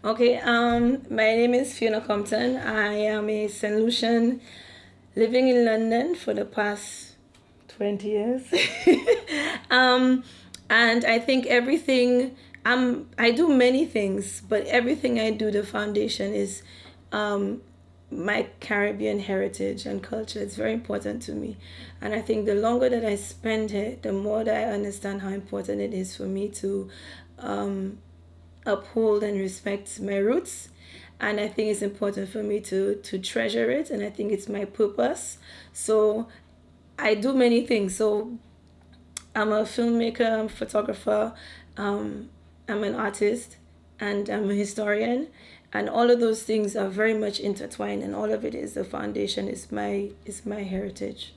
Okay, my name is Fiona Compton. I am a Saint Lucian living in London for the past 20 years. um, and I think everything, I do many things, but everything I do, the foundation is um, my Caribbean heritage and culture. It's very important to me. And I think the longer that I spend here, the more that I understand how important it is for me to um, uphold and respect my roots. And I think it's important for me to treasure it, and I think it's my purpose. So I do many things. So I'm a filmmaker, I'm a photographer, um, I'm an artist, and I'm a historian. And all of those things are very much intertwined, and all of it is the foundation. Is my heritage.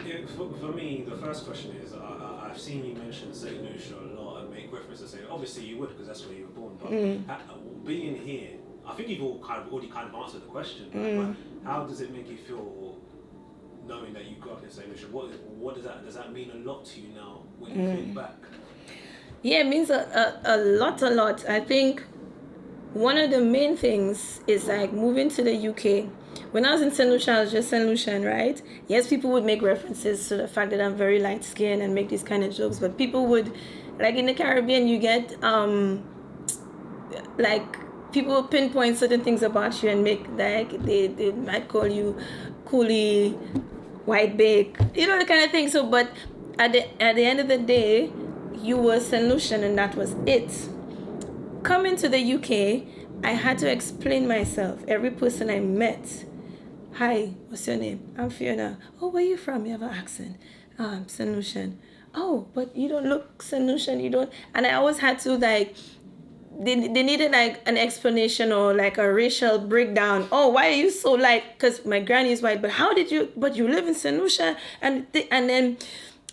Yeah, for me, the first question is I've seen you mention Saint Lucia a lot and make reference to Saint. Obviously, you would because that's where you were born. But being here, I think you've already kind of answered the question. But how does it make you feel knowing that you grew up in Saint Lucia? What does that mean a lot to you now when you think back? Yeah, it means a lot, a lot. I think one of the main things is like moving to the UK. When I was in St. Lucia, I was just St. Lucian, right? Yes, people would make references to the fact that I'm very light skinned and make these kind of jokes, but people would, like in the Caribbean, you get like people pinpoint certain things about you and make like they might call you coolie, white bake, the kind of thing. So, but at the end of the day, you were St. Lucian and that was it. Coming to the UK, I had to explain myself. Every person I met, hi, what's your name? I'm Fiona. Oh, where are you from? You have an accent. Oh, I'm St. Lucian. Oh, but you don't look St. Lucian. You don't. And I always had to like, they needed like an explanation or like a racial breakdown. Oh, why are you so light? Because my granny is white. But but you live in St. Lucia. And then,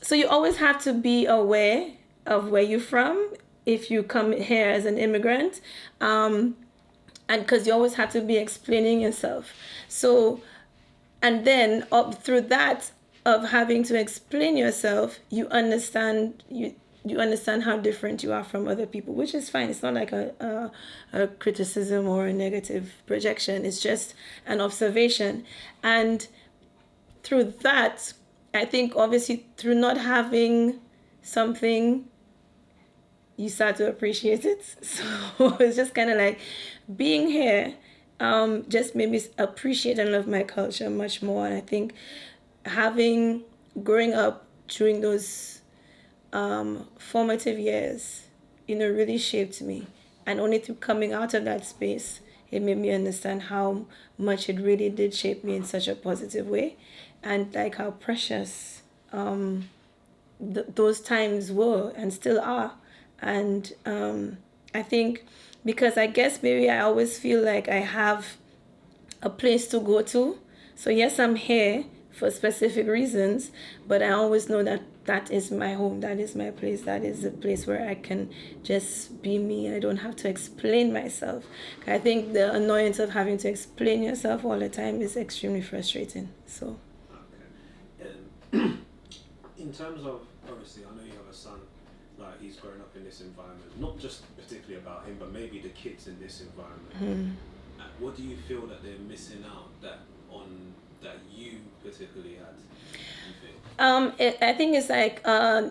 so you always have to be aware of where you're from if you come here as an immigrant, and because you always have to be explaining yourself. So, and then up through that of having to explain yourself, you understand how different you are from other people, which is fine. It's not like a criticism or a negative projection. It's just an observation. And through that, I think obviously through not having something, you start to appreciate it. So it's just kind of like being here just made me appreciate and love my culture much more. And I think growing up during those formative years, really shaped me. And only through coming out of that space, it made me understand how much it really did shape me in such a positive way, and like how precious those times were and still are. And I think because I guess maybe I always feel like I have a place to go to. So yes, I'm here for specific reasons, but I always know that that is my home, that is my place, that is the place where I can just be me. I don't have to explain myself. I think the annoyance of having to explain yourself all the time is extremely frustrating. So. Okay. In terms of, obviously, I know you have a son, like he's grown up in this environment, not just particularly about him, but maybe the kids in this environment. What do you feel that they're missing out that you particularly had? I think it's like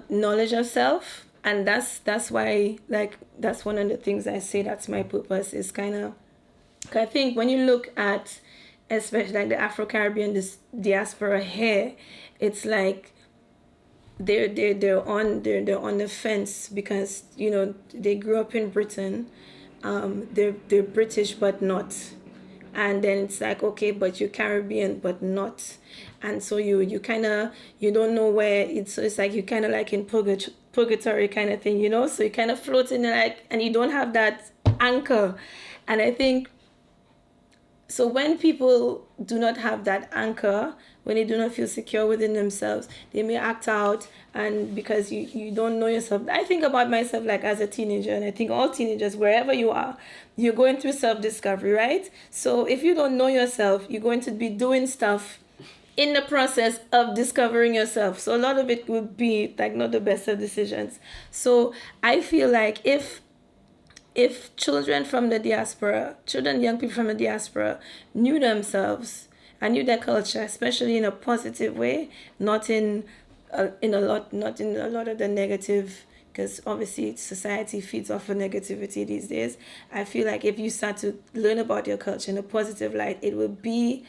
knowledge of self, and that's why like that's one of the things I say that's my purpose is kind of. I think when you look at, especially like the Afro-Caribbean diaspora here, it's like they're on the fence because they grew up in Britain, they're British but not, and then it's like, okay, but you're Caribbean but not, and so you kind of you don't know where it's like you kind of like in purgatory kind of thing, so you kind of float in like, and you don't have that anchor. And I think so when people do not have that anchor, when they do not feel secure within themselves, they may act out. And because you don't know yourself, I think about myself like as a teenager, and I think all teenagers, wherever you are, you're going through self-discovery, right? So if you don't know yourself, you're going to be doing stuff in the process of discovering yourself. So a lot of it would be like not the best of decisions. So I feel like if if children from the diaspora, young people from the diaspora, knew themselves and knew their culture, especially in a positive way, not in not in a lot of the negative, because obviously society feeds off of negativity these days. I feel like if you start to learn about your culture in a positive light, it will be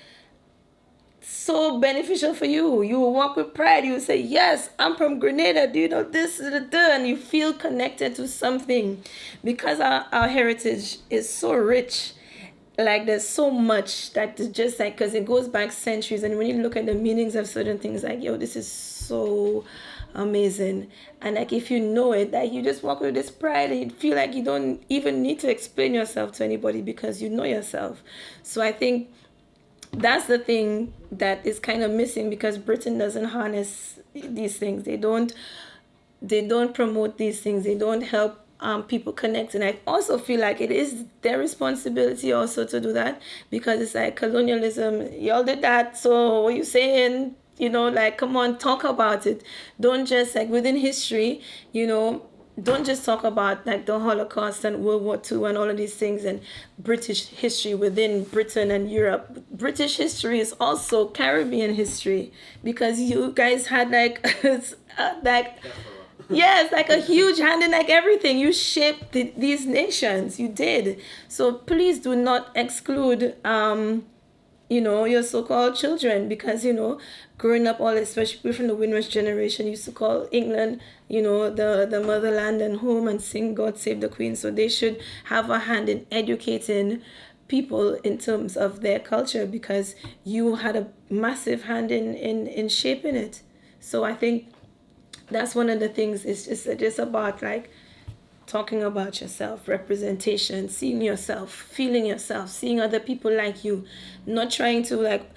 so beneficial for you. You will walk with pride. You will say, yes, I'm from Grenada. Do you know this? And you feel connected to something because our heritage is so rich. Like there's so much that is just like, because it goes back centuries. And when you look at the meanings of certain things, like, yo, this is so amazing. And like, if you know it, that you just walk with this pride and you feel like you don't even need to explain yourself to anybody because you know yourself. So I think that's the thing that is kind of missing, because Britain doesn't harness these things. They don't promote these things. They don't help people connect. And I also feel like it is their responsibility also to do that, because it's like colonialism. Y'all did that, so what you saying? Like, come on, talk about it. Don't just, like, within history, don't just talk about like the Holocaust and World War II and all of these things and British history within Britain and Europe. British history is also Caribbean history, because you guys had like like yes, like a huge hand in like everything. You shaped these nations. You did. So please do not exclude your so-called children, because growing up, all especially people from the Windrush generation used to call England the motherland and home, and sing God Save the Queen. So they should have a hand in educating people in terms of their culture, because you had a massive hand in shaping it. So I think that's one of the things. It's just about like talking about yourself, representation, seeing yourself, feeling yourself, seeing other people like you, not trying to like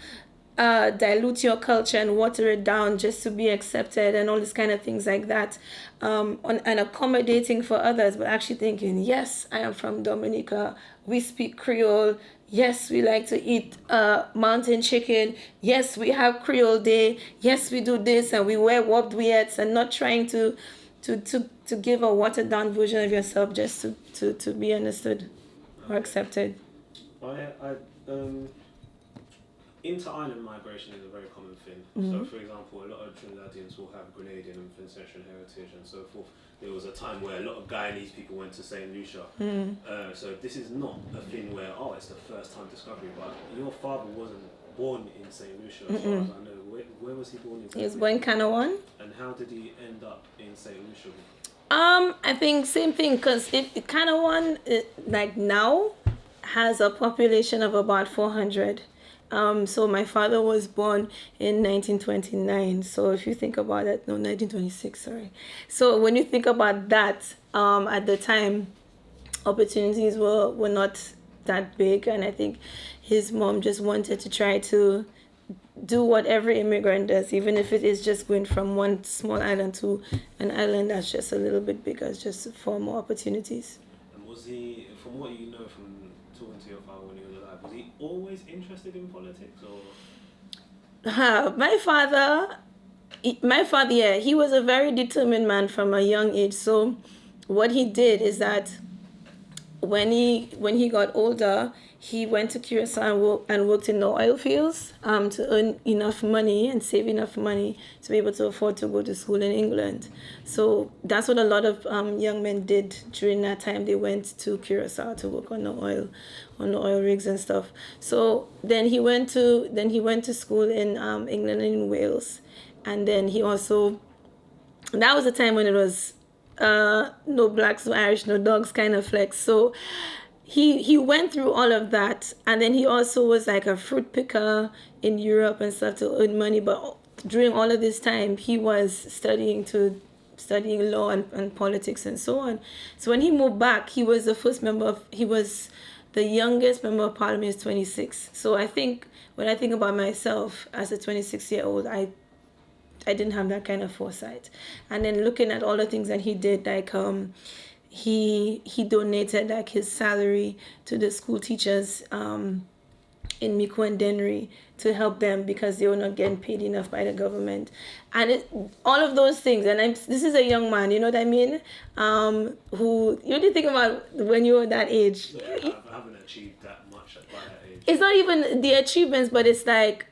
dilute your culture and water it down just to be accepted and all these kind of things like that, and accommodating for others, but actually thinking, yes, I am from Dominica, we speak Creole, yes, we like to eat mountain chicken, yes, we have Creole Day, yes, we do this, and we wear warped weirds, and not trying to give a watered down version of yourself just to be understood or accepted. Inter-island migration is a very common thing. Mm-hmm. So, for example, a lot of Trinidadians will have Grenadian and Vincentian heritage and so forth. There was a time where a lot of Guyanese people went to Saint Lucia. Mm-hmm. So this is not a thing where, it's the first time discovery, but your father wasn't born in Saint Lucia, as far as I know. Where was he born in Saint Lucia? He was born in Canawan. And how did he end up in Saint Lucia? I think same thing, because Canawan, like now, has a population of about 400. So my father was born in 1929. So if you think about it, 1926, sorry. So when you think about that, at the time, opportunities were not that big. And I think his mom just wanted to try to do what every immigrant does, even if it is just going from one small island to an island that's just a little bit bigger, just for more opportunities. And was he, from what you know from talking to your father when he was alive, was he always interested in politics, or? My father, yeah, he was a very determined man from a young age. So what he did is that when he got older, he went to Curacao and worked in the oil fields to earn enough money and save enough money to be able to afford to go to school in England. So that's what a lot of young men did during that time. They went to Curacao to work on the oil rigs and stuff. So then he went to school in England and in Wales, and then he also, that was a time when it was no blacks, no Irish, no dogs kind of flex. So he went through all of that, and then he also was like a fruit picker in Europe and stuff to earn money. But during all of this time, he was studying law and politics and so on. So when he moved back, he was the youngest member of parliament, is 26. So I think when I think about myself as a 26-year-old, I didn't have that kind of foresight. And then looking at all the things that he did, like he donated like his salary to the school teachers in Mico and Dennery to help them because they were not getting paid enough by the government, and all of those things. And this is a young man, you know what I mean? Who you only think about when you were that age. Yeah, I haven't achieved that much by that age. It's not even the achievements, but it's like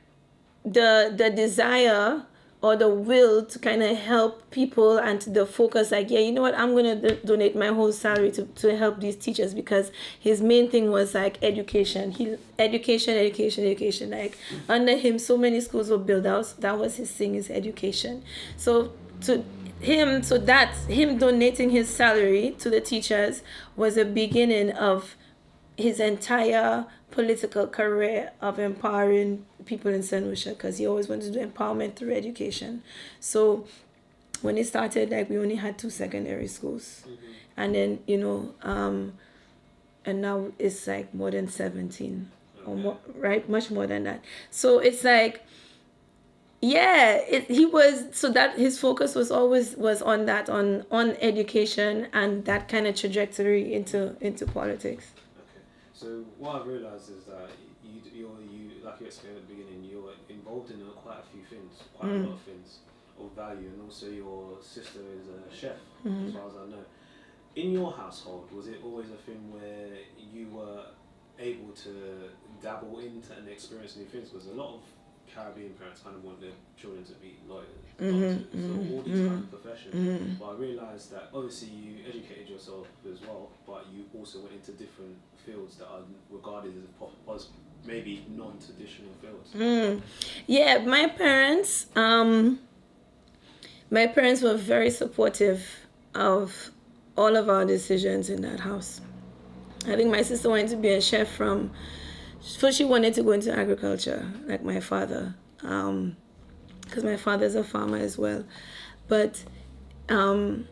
the desire or the will to kind of help people, and the focus like, yeah, you know what, I'm going to donate my whole salary to help these teachers, because his main thing was like education. Education. Like under him, so many schools were built out. That was his thing, is education. So that him donating his salary to the teachers was a beginning of his entire political career of empowering people in Saint Lucia, because he always wanted to do empowerment through education. So when it started, like, we only had 2 secondary schools, and then and now it's like more than 17 or more, right? Much more than that. So it's like, yeah, he was, so that his focus was always on that, on education, and that kind of trajectory into politics. So what I've realised is that you like you explained at the beginning, you're involved in quite a few things, quite a lot of things of value, and also your sister is a chef, as far as I know. In your household, was it always a thing where you were able to dabble into and experience new things? Because a lot of Caribbean parents kind of want their children to be lawyers, doctors, so all these kind of professions. But I realised that obviously you educated yourself as well, but you also went into different fields that are regarded as maybe non-traditional fields. Yeah, my parents were very supportive of all of our decisions in that house. I think my sister wanted to be a chef so she wanted to go into agriculture, like my father, because my father's a farmer as well. But then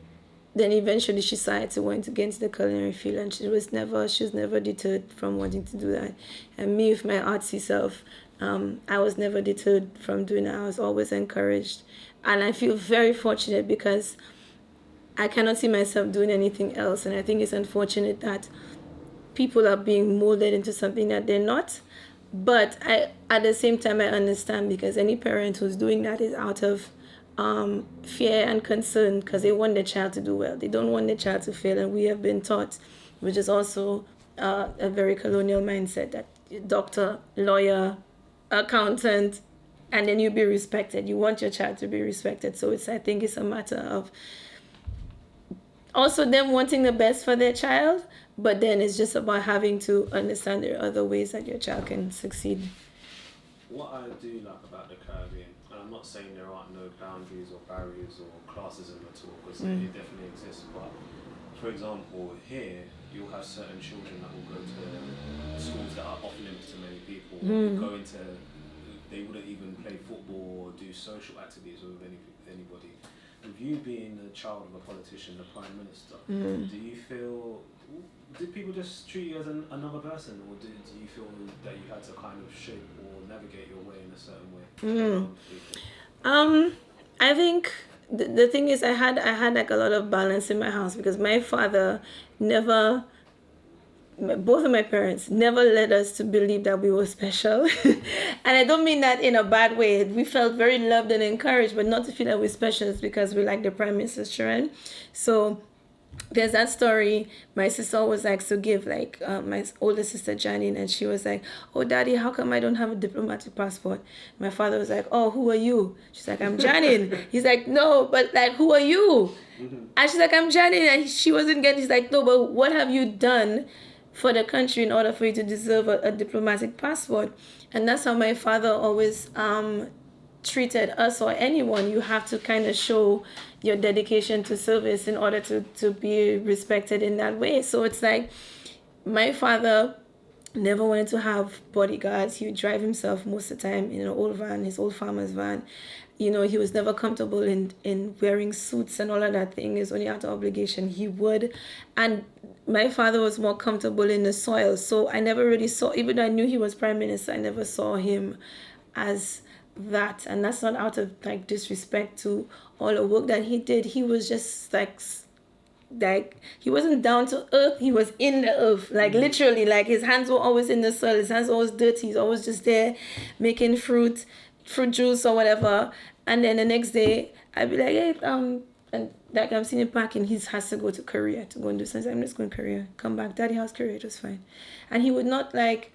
eventually she decided to want to get into the culinary field, and she was never deterred from wanting to do that. And me, with my artsy self, I was never deterred from doing that. I was always encouraged, and I feel very fortunate because I cannot see myself doing anything else. And I think it's unfortunate that people are being molded into something that they're not. But at the same time, I understand, because any parent who's doing that is out of fear and concern, because they want their child to do well. They don't want their child to fail. And we have been taught, which is also a very colonial mindset, that doctor, lawyer, accountant, and then you be respected. You want your child to be respected. So I think it's a matter of also them wanting the best for their child, but then it's just about having to understand there are other ways that your child can succeed. What I do like about the Caribbean, and I'm not saying there aren't no boundaries or barriers or classism at all, because it definitely exists, but for example, here you'll have certain children that will go to schools that are off limits to many people, they wouldn't even play football or do social activities with anybody. With you being the child of a politician, the Prime Minister, do you feel, did people just treat you as another person, or do you feel that you had to kind of shape or navigate your way in a certain way? I think the thing is, I had like a lot of balance in my house, because my father both of my parents never led us to believe that we were special. And I don't mean that in a bad way. We felt very loved and encouraged, but not to feel that we're special is because we like the Prime Minister's children. So there's that story. My sister always likes to give, like, my older sister Janine, and she was like, "Oh, Daddy, how come I don't have a diplomatic passport?" My father was like, "Oh, who are you?" She's like, "I'm Janine." He's like, "No, but like, who are you?" And she's like, "I'm Janine." And she wasn't getting. He's like, "No, but what have you done for the country in order for you to deserve a diplomatic passport?" And that's how my father always treated us or anyone. You have to kind of show your dedication to service in order to be respected in that way. So it's like, my father never wanted to have bodyguards. He would drive himself most of the time in an old van, his old farmer's van. He was never comfortable in wearing suits and all of that thing. It's only out of obligation he would. And my father was more comfortable in the soil. So I never really saw, even though I knew he was Prime Minister, I never saw him as that. And that's not out of like disrespect to all the work that he did. He was just like like he wasn't down to earth, he was in the earth, like literally, like his hands were always in the soil, his hands were always dirty, he's always just there making fruit juice or whatever. And then the next day I'd be like, hey, and like I'm seeing him packing, he has to go to Korea to go and do something. I'm just going to Korea, come back, daddy, how's Korea? It was fine. And he would not like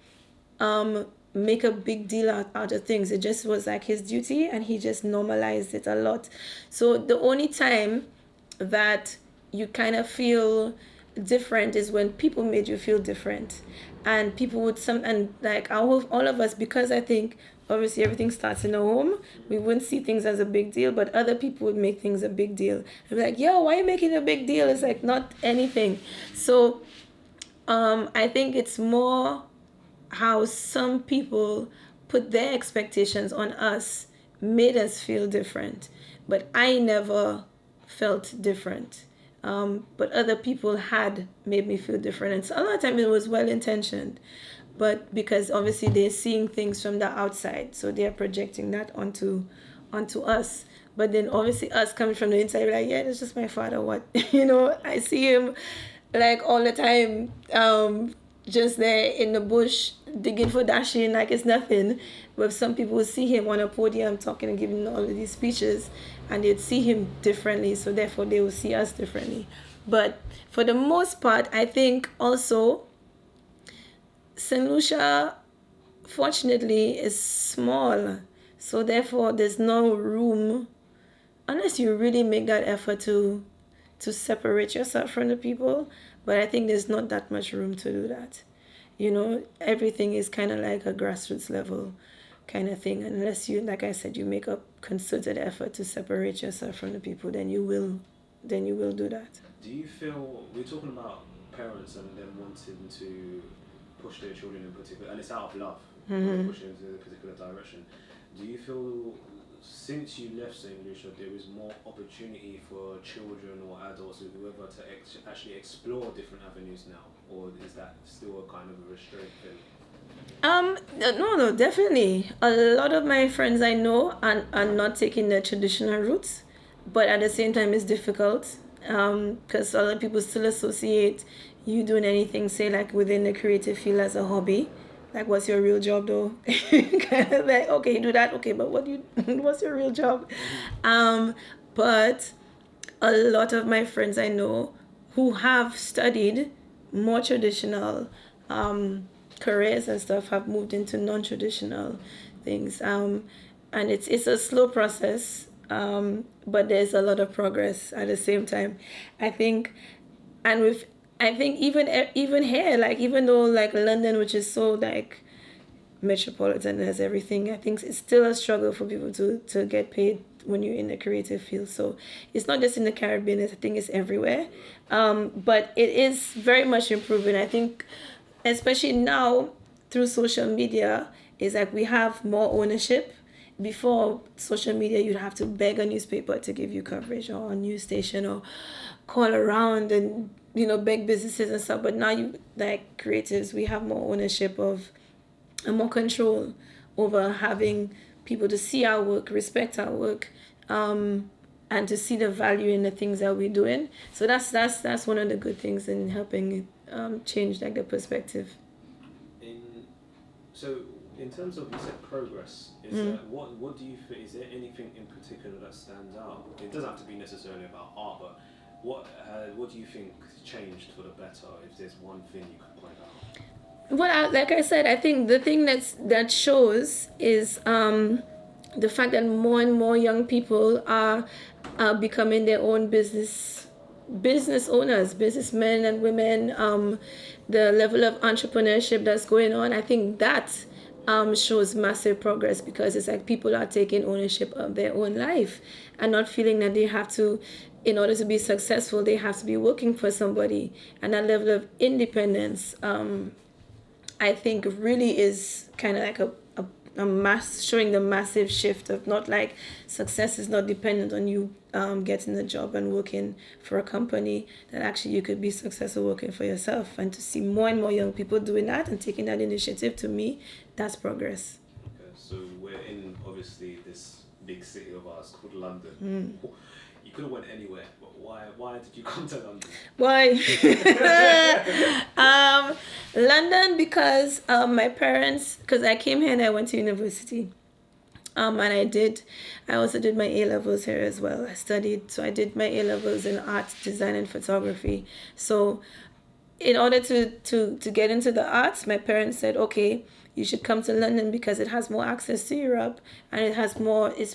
make a big deal out of things. It just was like his duty, and he just normalized it a lot. So the only time that you kind of feel different is when people made you feel different, and people would and like all of us, because I think obviously everything starts in a home, we wouldn't see things as a big deal, but other people would make things a big deal and be like, yo, why are you making a big deal? It's like not anything. So I think it's more how some people put their expectations on us made us feel different, but I never felt different. But other people had made me feel different, and so a lot of times it was well intentioned, but because obviously they're seeing things from the outside, so they're projecting that onto us. But then obviously us coming from the inside, we're like, yeah, that's just my father. What I see him like all the time, just there in the bush digging for dashing like it's nothing. But some people will see him on a podium talking and giving all of these speeches, and they'd see him differently, so therefore they will see us differently. But for the most part, I think also Saint Lucia, fortunately, is small, so therefore there's no room, unless you really make that effort to separate yourself from the people. But I think there's not that much room to do that. Everything is kind of like a grassroots level kind of thing. Unless you, like I said, you make a concerted effort to separate yourself from the people, then you will do that. Do you feel, we're talking about parents and them wanting to push their children in particular, and it's out of love, pushing into a particular direction. Do you feel since you left Saint Lucia, there is more opportunity for children or adults or whoever to actually explore different avenues now, or is that still a kind of a restraint thing? No, definitely. A lot of my friends I know are not taking the traditional routes, but at the same time it's difficult, because a lot of people still associate you doing anything, say like within the creative field, as a hobby. Like, what's your real job though? Kind of like, okay, you do that, okay, but what's your real job? But a lot of my friends I know who have studied more traditional careers and stuff have moved into non-traditional things, and it's a slow process, but there's a lot of progress at the same time, I think. And I think even here, like, even though like London, which is so like metropolitan, has everything, I think it's still a struggle for people to get paid when you're in the creative field. So it's not just in the Caribbean, I think it's everywhere, but it is very much improving. I think especially now through social media, is like we have more ownership. Before social media, you'd have to beg a newspaper to give you coverage, or a news station, or call around and beg businesses and stuff. But now you, like creatives, we have more ownership of and more control over having people to see our work, respect our work, and to see the value in the things that we're doing. So that's one of the good things in helping change like the perspective. So in terms of, you said progress, is there, what do you think, is there anything in particular that stands out? It doesn't have to be necessarily about art, but what do you think changed for the better, if there's one thing you could point out? Well, like I said, I think the thing that shows is the fact that more and more young people are becoming their own business owners, businessmen and women. The level of entrepreneurship that's going on, I think that shows massive progress, because it's like people are taking ownership of their own life and not feeling that they have to, in order to be successful, they have to be working for somebody. And that level of independence, I think, really is kind of like a showing the massive shift of not like success is not dependent on you getting a job and working for a company, that actually you could be successful working for yourself. And to see more and more young people doing that and taking that initiative, to me, that's progress. Okay, so we're in obviously this big city of ours called London. You could have went anywhere, but why did you come to London? Why? London because my parents, because I came here and I went to university. And I also did my A-levels here as well. I did my A-levels in art, design, and photography. So in order to get into the arts, my parents said, okay, you should come to London because it has more access to Europe and it's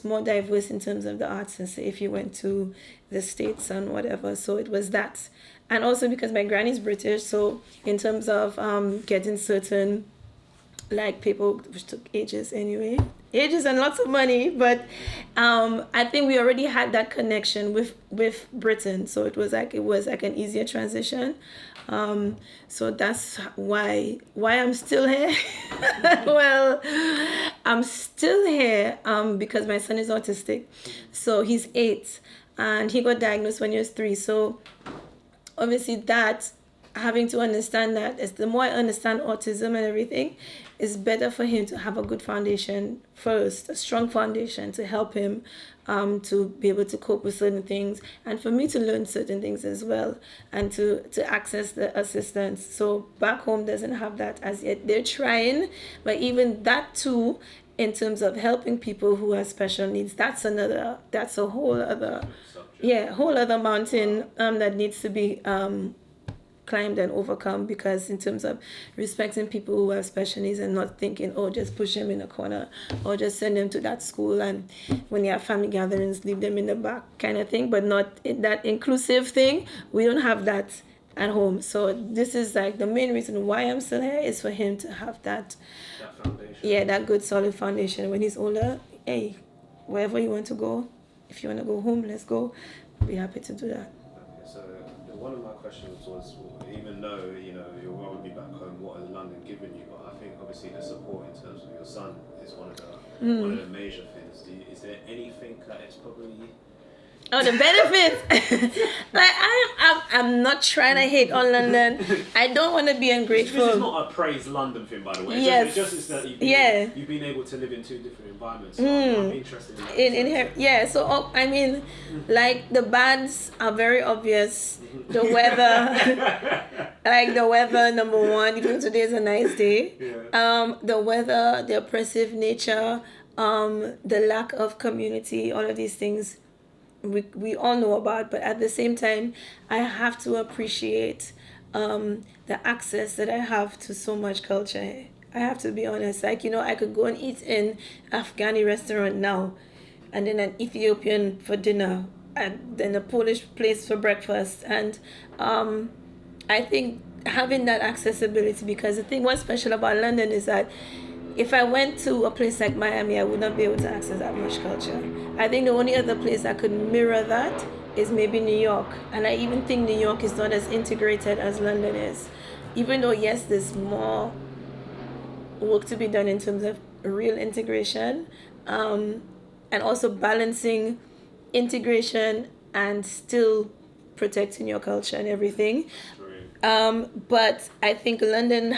more diverse in terms of the arts than say if you went to the States and whatever. So it was that. And also because my granny's British, so in terms of getting certain like people, which took ages and lots of money, but I think we already had that connection with Britain, so it was like an easier transition. So that's why I'm still here. Well, I'm still here because my son is autistic, so he's 8 and he got diagnosed when he was 3. So obviously that, having to understand that, is the more I understand autism and everything, it's better for him to have a good foundation first, a strong foundation to help him to be able to cope with certain things, and for me to learn certain things as well, and to access the assistance. So back home doesn't have that as yet. They're trying, but even that too, in terms of helping people who have special needs, that's a whole other, whole other mountain that needs to be climbed and overcome, because in terms of respecting people who have special needs and not thinking, oh, just push them in a corner or just send them to that school and when they have family gatherings leave them in the back kind of thing, but not that inclusive thing. We don't have that at home. So this is like the main reason why I'm still here, is for him to have that foundation, that good solid foundation. When he's older, hey, wherever you want to go, if you want to go home, let's go. I'll be happy to do that. So one of my questions was, even though you'll probably be back home, what has London given you? But I think obviously the support in terms of your son is one of the major things. Is there anything that it's probably? Oh, the benefits. Like I'm not trying to hate on London. I don't want to be ungrateful. This is not a praise London thing, by the way. Yes. It's just that you've been able to live in 2 different environments. So I'm interested in that. So I mean, like the bads are very obvious. The weather, like the weather, number one. Even today is a nice day. Yeah. The weather, the oppressive nature, the lack of community, all of these things we all know about, but at the same time I have to appreciate the access that I have to so much culture. I have to be honest, like I could go and eat in Afghani restaurant now, and then an Ethiopian for dinner, and then a Polish place for breakfast, and I think having that accessibility, because the thing what's special about London is that if I went to a place like Miami, I would not be able to access that much culture. I think the only other place that could mirror that is maybe New York. And I even think New York is not as integrated as London is. Even though, yes, there's more work to be done in terms of real integration, and also balancing integration and still protecting your culture and everything. But I think London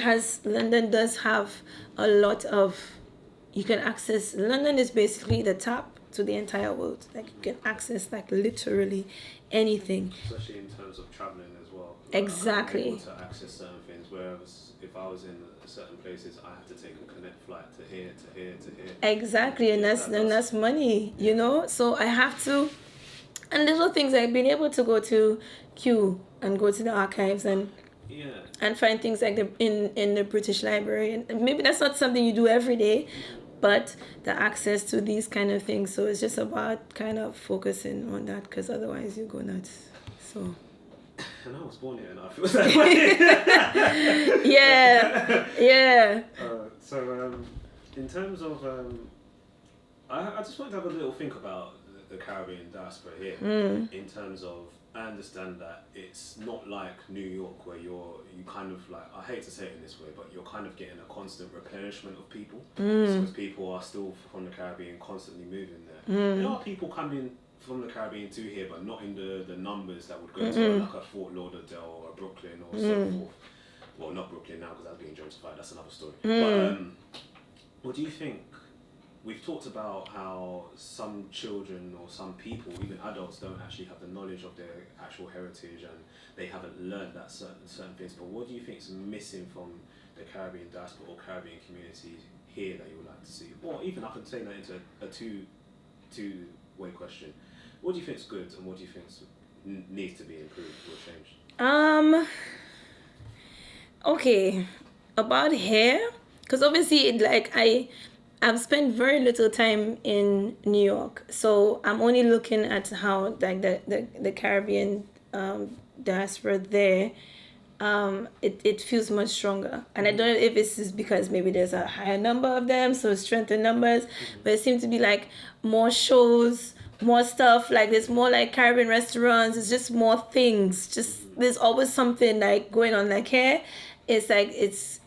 does have a lot of, you can access. London is basically the tap to the entire world. Like you can access like literally anything. Especially in terms of traveling as well. Exactly. I'm able to access certain things, whereas if I was in certain places, I have to take a connect flight to here, to here, to here. Exactly, and that's money, So I have to, and little things like being able to go to Kew and go to the archives and find things like in the British Library, and maybe that's not something you do every day, but the access to these kind of things. So it's just about kind of focusing on that, because otherwise you go nuts. So. And I was born here, and I feel that way. Yeah. So in terms of, I just want to have a little think about the Caribbean diaspora here, in terms of, I understand that it's not like New York where you kind of like, I hate to say it in this way, but you're kind of getting a constant replenishment of people, because people are still from the Caribbean constantly moving there. There are people coming from the Caribbean to here, but not in the numbers that would go to like a Fort Lauderdale or a Brooklyn or so forth. Well, not Brooklyn now because that's being gentrified, that's another story. But what do you think we've talked about how some children or some people, even adults, don't actually have the knowledge of their actual heritage and they haven't learned that certain things. But what do you think is missing from the Caribbean diaspora or Caribbean community here that you would like to see? Or even I can take that into a two-way question. What do you think is good and what do you think needs to be improved or changed? Okay, about hair, because obviously I've spent very little time in New York, so I'm only looking at how like the Caribbean diaspora there, it feels much stronger, and I don't know if this is because maybe there's a higher number of them, so strength in numbers, but it seems to be like more shows, more stuff, like there's more like Caribbean restaurants, it's just more things, just there's always something like going on. Like here, it's like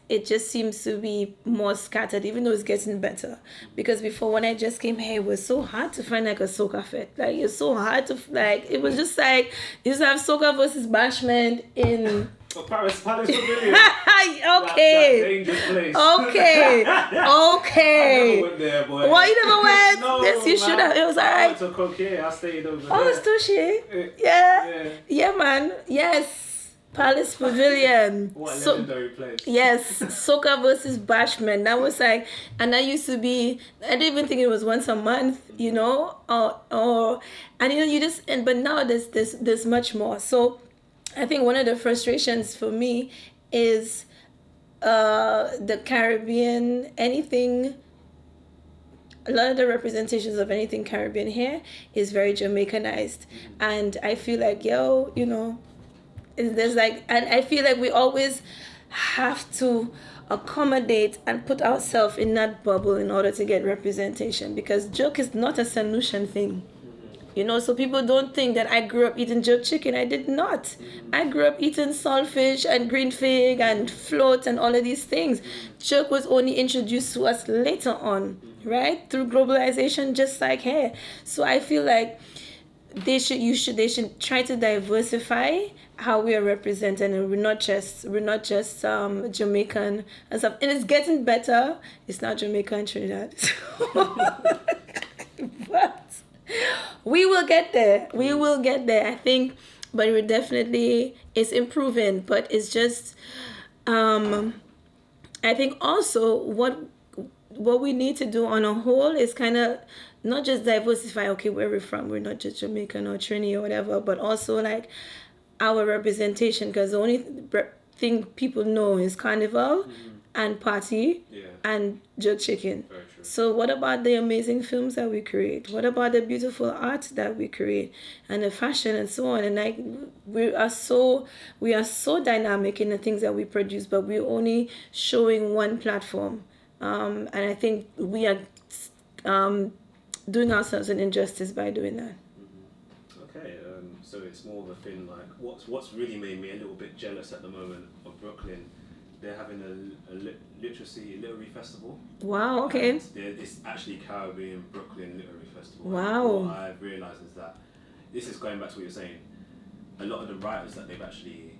it just seems to be more scattered, even though it's getting better. Because before, when I just came here, it was so hard to find like a soca fit. Like it's so hard to like. It was just like you used to have soca versus bashment in. Palace Pavilion. Okay. That dangerous place. Okay. I never went there, boy. Why you never went? No, Yes, you should have. It was I alright. went to Coquet. I stayed over there. Oh, Stushi. Yeah. Yeah, man. Yes. Palace Pavilion. What a legendary place. Yes, soca versus bashment. That was like, and that used to be. I didn't even think it was once a month, you know, and you know, but now there's much more. So, I think one of the frustrations for me is, the Caribbean. Anything. A lot of the representations of anything Caribbean here is very Jamaicanized, and I feel like you know. There's like, and I feel like we always have to accommodate and put ourselves in that bubble in order to get representation, because jerk is not a Saint Lucian thing, you know. So people don't think that I grew up eating jerk chicken. I did not. I grew up eating saltfish and green fig and float and all of these things. Jerk was only introduced to us later on, right, through globalization, just like hair. So I feel like they should try to diversify how we are represented, and we're not just Jamaican and stuff. And it's getting better. It's not Jamaica and Trinidad, but we will get there. We will get there, I think. But we're definitely, it's improving. But it's just, I think also what we need to do on a whole is kind of not just diversify. Okay, where we're from. We're not just Jamaican or Trini or whatever, but also like our representation, because the only thing people know is Carnival and party and jerk chicken. So what about the amazing films that we create? What about the beautiful art that we create and the fashion and so on? And like we are so dynamic in the things that we produce, but we're only showing one platform. And I think we are doing ourselves an injustice by doing that. Okay, so it's more of a thing like what's really made me a little bit jealous at the moment of Brooklyn. They're having a literary festival. Wow. Okay. It's actually Caribbean Brooklyn Literary Festival. Wow. What I've realised is that this is going back to what you're saying. A lot of the writers that they've actually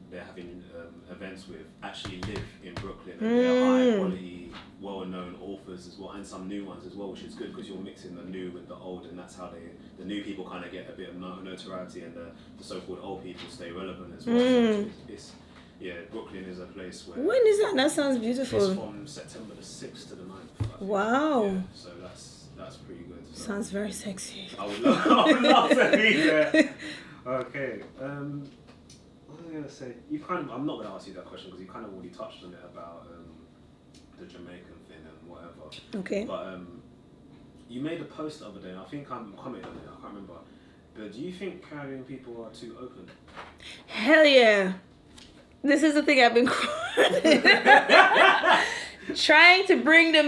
they're having events with actually live in Brooklyn, and they're high quality, well-known authors as well, and some new ones as well, which is good because you're mixing the new with the old, and that's how the new people kind of get a bit of notoriety, and the so-called old people stay relevant as well. So Brooklyn is a place where. When is that? That sounds beautiful. It's from September the 6th to the 9th. Wow. Yeah, so that's pretty good. So sounds very sexy. I would love to be there. Okay. What was I gonna say? I'm not gonna ask you that question because you kind of already touched on it about the Jamaican thing and whatever. Okay. But you made a post the other day, and I think I commented on it. I can't remember. But do you think Caribbean people are too open? Hell yeah. This is the thing I've been trying to bring the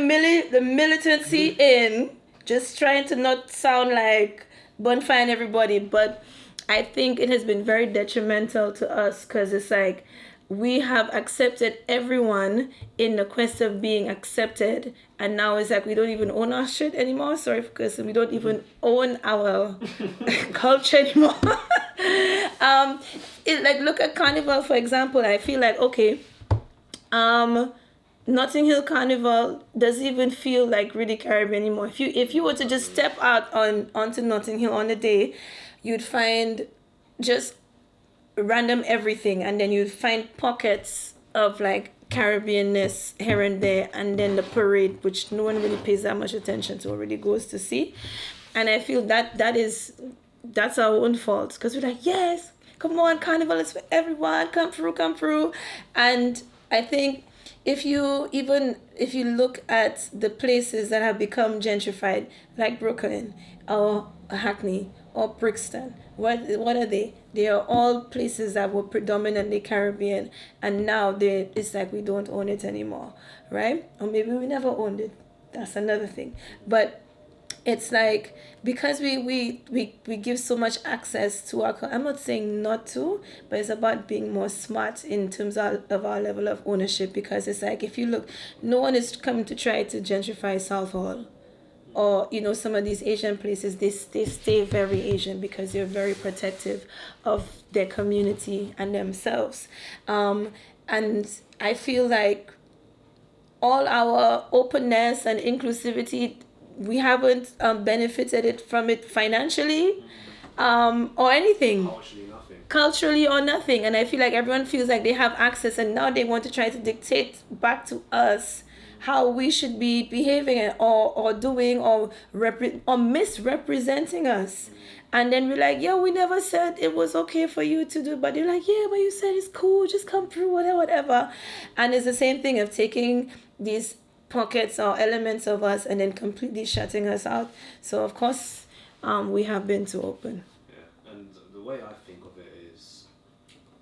militancy in, just trying to not sound like bonfire and everybody, but I think it has been very detrimental to us because it's like we have accepted everyone in the quest of being accepted, and now it's like we don't even own our shit anymore. Sorry, because we don't even own our culture anymore. Like look at Carnival for example. I feel like okay, Notting Hill Carnival doesn't even feel like really Caribbean anymore. If you were to just step out onto Notting Hill on the day, you'd find just random everything, and then you'd find pockets of like Caribbeanness here and there, and then the parade, which no one really pays that much attention to or really goes to see. And I feel that's our own fault, because we're like, yes, come on, Carnival is for everyone, come through. And I think if you look at the places that have become gentrified, like Brooklyn or Hackney or Brixton, what are they? They are all places that were predominantly Caribbean, and now it's like we don't own it anymore, right? Or maybe we never owned it. That's another thing. But it's like, because we give so much access to I'm not saying not to, but it's about being more smart in terms of our level of ownership. Because it's like, if you look, no one is coming to try to gentrify South Hall, or some of these Asian places. They stay very Asian because they're very protective of their community and themselves. And I feel like all our openness and inclusivity, we haven't benefited from it financially, or anything. Culturally or nothing. And I feel like everyone feels like they have access, and now they want to try to dictate back to us how we should be behaving, or doing, or misrepresenting us. And then we're like, yeah, we never said it was okay for you to do, but they're like, yeah, but you said it's cool, just come through, whatever. And it's the same thing of taking these pockets or elements of us and then completely shutting us out. So of course, we have been too open. Yeah, and the way I think of it is,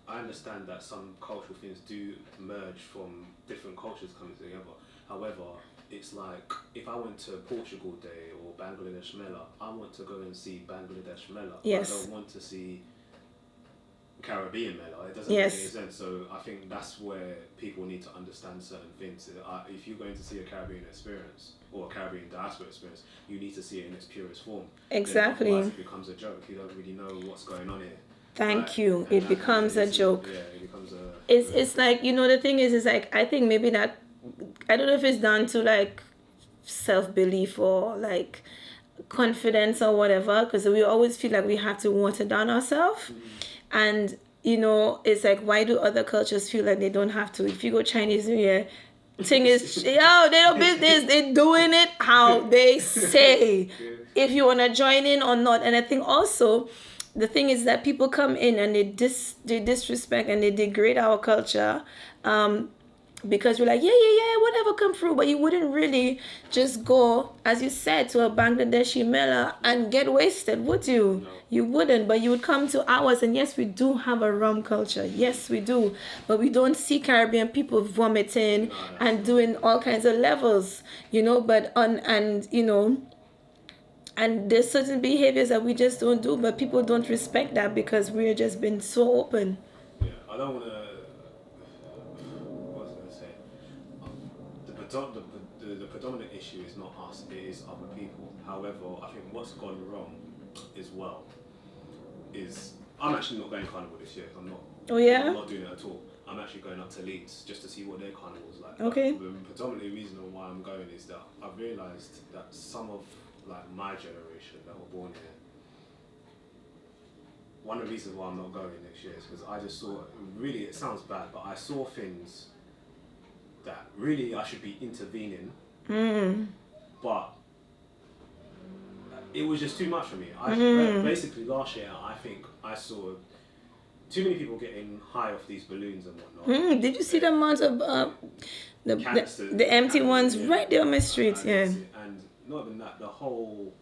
I understand that some cultural things do emerge from different cultures coming together. However, it's like, if I went to Portugal Day or Bangladesh Mela, I want to go and see Bangladesh Mela. Yes. I don't want to see Caribbean Mela. It doesn't make any sense. So I think that's where people need to understand certain things. If you're going to see a Caribbean experience or a Caribbean diaspora experience, you need to see it in its purest form. Exactly. Otherwise it becomes a joke. You don't really know what's going on here. Thank you. It becomes a joke. Yeah, it becomes a... It's like, the thing is like, I think maybe that, I don't know if it's down to like self-belief or like confidence or whatever, because we always feel like we have to water down ourselves. Mm-hmm. And it's like, why do other cultures feel like they don't have to? If you go Chinese New Year, thing is, they don't business, they doing it how they say, if you want to join in or not. And I think also the thing is that people come in and they disrespect and they degrade our culture, because we're like, yeah, whatever, come through. But you wouldn't really just go, as you said, to a Bangladeshi Mela and get wasted, would you? No. You wouldn't, but you would come to ours. And yes, we do have a rum culture. Yes, we do. But we don't see Caribbean people vomiting and doing all kinds of levels, but and there's certain behaviors that we just don't do, but people don't respect that because we're just been so open. Yeah, I don't want to... The predominant issue is not us, it is other people. However, I think what's gone wrong as well is, I'm actually not going Carnival this year. I'm not doing it at all. I'm actually going up to Leeds just to see what their carnival's like. Okay. But the predominant reason why I'm going is that I've realised that some of like my generation that were born here, one of the reasons why I'm not going next year is because I just saw, really, it sounds bad, but I saw things that really I should be intervening, but it was just too much for me. Basically last year, I think I saw too many people getting high off these balloons and whatnot. Did you see the amount of the empty ones right there on my street? Yeah. And not even that, the whole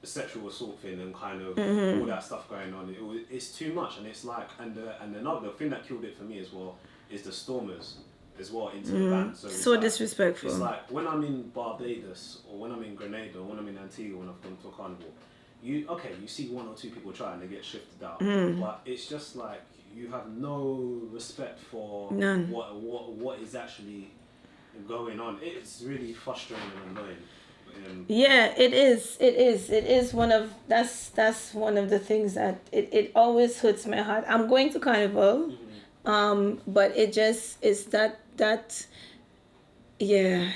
sexual assault thing and kind of all that stuff going on. It's too much, and it's like, and the thing that killed it for me as well is the stormers as well into the band. So like, disrespectful. It's like when I'm in Barbados or when I'm in Grenada or when I'm in Antigua when I've gone to a carnival, you see one or two people try and they get shifted out, but it's just like you have no respect for what is actually going on. It's really frustrating and annoying. Yeah, it is one of that's one of the things that it always hurts my heart. I'm going to Carnival, but it just is that Yeah.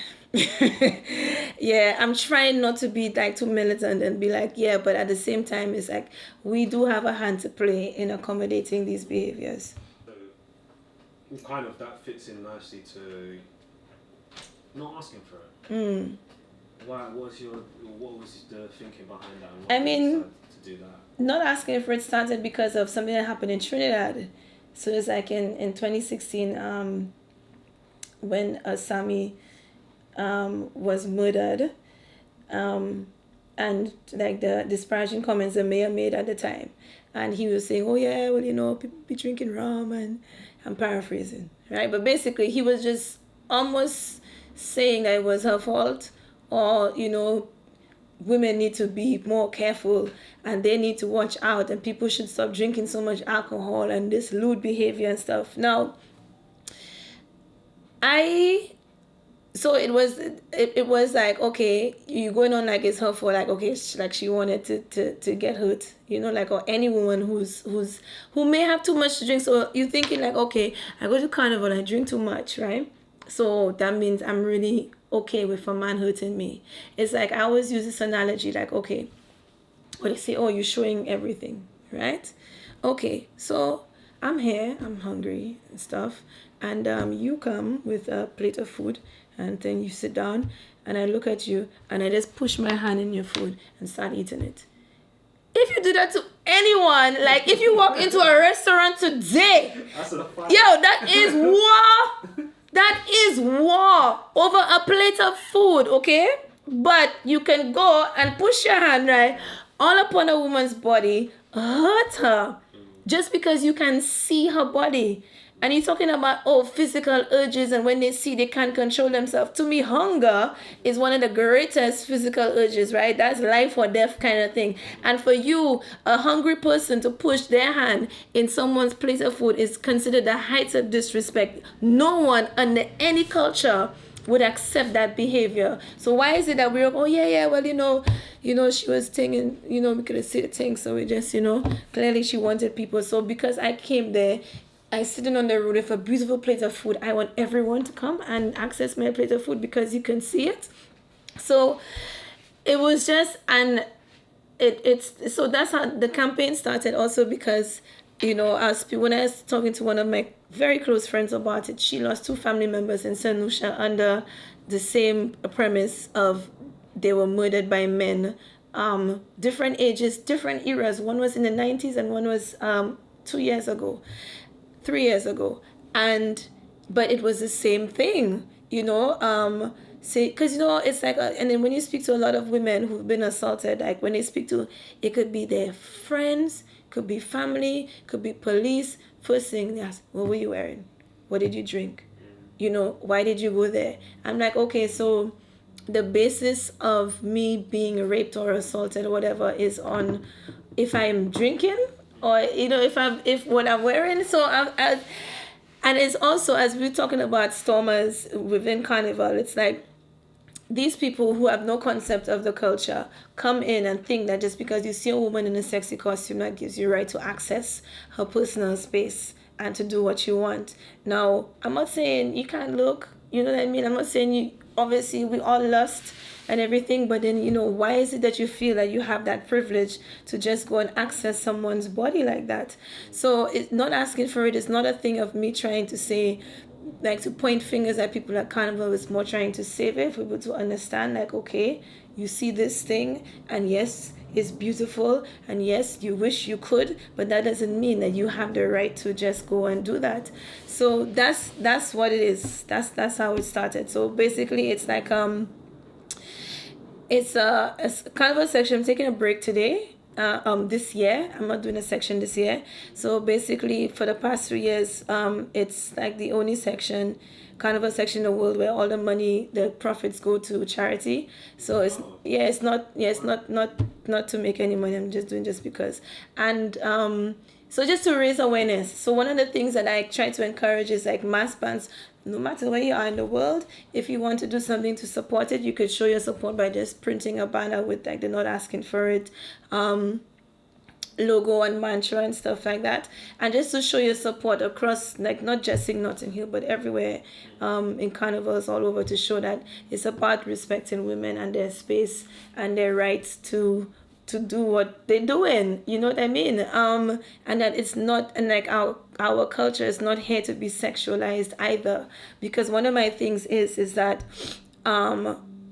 Yeah, I'm trying not to be like too militant and be like, yeah, but at the same time, it's like we do have a hand to play in accommodating these behaviors. So kind of that fits in nicely to not asking for it. Mm. What was the thinking behind that, and I why did you mean, decide to do that? not asking for it started because of something that happened in Trinidad. So it's like in 2016, when a Sami was murdered, um, and like the disparaging comments the mayor made at the time, and he was saying, "Oh yeah, well people be drinking rum," and I'm paraphrasing, right? But basically, he was just almost saying that it was her fault, or women need to be more careful and they need to watch out, and people should stop drinking so much alcohol and this lewd behavior and stuff. Now, I so it was like, okay, you going on like it's her fault, like okay, like she wanted to get hurt, like, or any woman who may have too much to drink. So you're thinking like, okay, I go to Carnival and I drink too much, right? So that means I'm really okay with a man hurting me. It's like I always use this analogy, like, okay, what they say, oh, you're showing everything, right? Okay, so I'm here, I'm hungry and stuff, and you come with a plate of food, and then you sit down, and I look at you, and I just push my hand in your food and start eating it. If you do that to anyone, like if you walk into a restaurant today, that is war. That is war over a plate of food, okay? But you can go and push your hand, right, all upon a woman's body, hurt her, just because you can see her body. And he's talking about, oh, physical urges, and when they see they can't control themselves. To me, hunger is one of the greatest physical urges, right? That's life or death kind of thing. And for you, a hungry person to push their hand in someone's plate of food is considered the heights of disrespect. No one under any culture would accept that behavior. So why is it that we're, oh yeah, well, she was thinking, we could have said a thing, so we just, clearly she wanted people. So because I came there, I sitting on the road with a beautiful plate of food, I want everyone to come and access my plate of food because you can see it. So it was just, and it's so that's how the campaign started. Also because when I was talking to one of my very close friends about it, she lost 2 family members in Saint Lucia under the same premise of they were murdered by men, different ages, different eras. One was in the 90s and one was 2 years ago. 3 years ago, but it was the same thing, say, because it's like and then when you speak to a lot of women who've been assaulted, like when they speak to, it could be their friends, could be family, could be police. First thing they ask, what were you wearing, what did you drink, why did you go there? I'm like, okay, so the basis of me being raped or assaulted or whatever is on if I'm drinking, or if what I'm wearing. So and it's also, as we're talking about stormers within Carnival, it's like these people who have no concept of the culture come in and think that just because you see a woman in a sexy costume, that gives you right to access her personal space and to do what you want. Now, I'm not saying you can't look, you know what I mean? I'm not saying you, obviously we all lust and everything, but then why is it that you feel that you have that privilege to just go and access someone's body like that? So it's not asking for it is not a thing of me trying to say, like, to point fingers at people at Carnival. It's more trying to save it for people to understand, like, okay, you see this thing, and yes, it's beautiful, and yes, you wish you could, but that doesn't mean that you have the right to just go and do that. So that's what it is. That's how it started. So basically it's like it's kind of a section. I'm taking a break today. This year I'm not doing a section this year. So basically for the past 3 years, it's like the only section, kind of a section in the world where all the money, the profits go to charity. So it's not to make any money. I'm just doing just because. And so just to raise awareness. So one of the things that I try to encourage is like mass bands. No matter where you are in the world, if you want to do something to support it, you could show your support by just printing a banner with like they're not asking for it. logo and mantra and stuff like that, and just to show your support across, like not just in Notting Hill but everywhere, in carnivals all over, to show that it's about respecting women and their space and their rights to do what they're doing, you know what I mean? And that it's not, and like our culture is not here to be sexualized either, because one of my things is that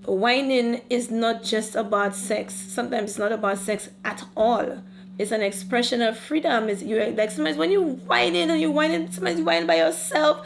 whining is not just about sex. Sometimes it's not about sex at all. It's an expression of freedom. Is you like sometimes when you whining and you whining, sometimes you whine by yourself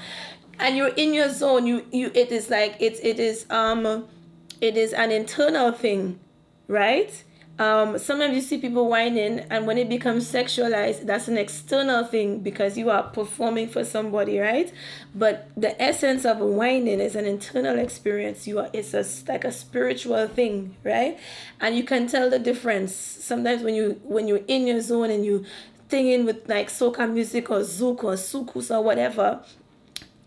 and you're in your zone, you it is like it is an internal thing, right? Sometimes you see people whining, and when it becomes sexualized, that's an external thing because you are performing for somebody, right? But the essence of whining is an internal experience. Like a spiritual thing, right? And you can tell the difference sometimes when you're in your zone and you singing with like soca music or zouk or sukus or whatever.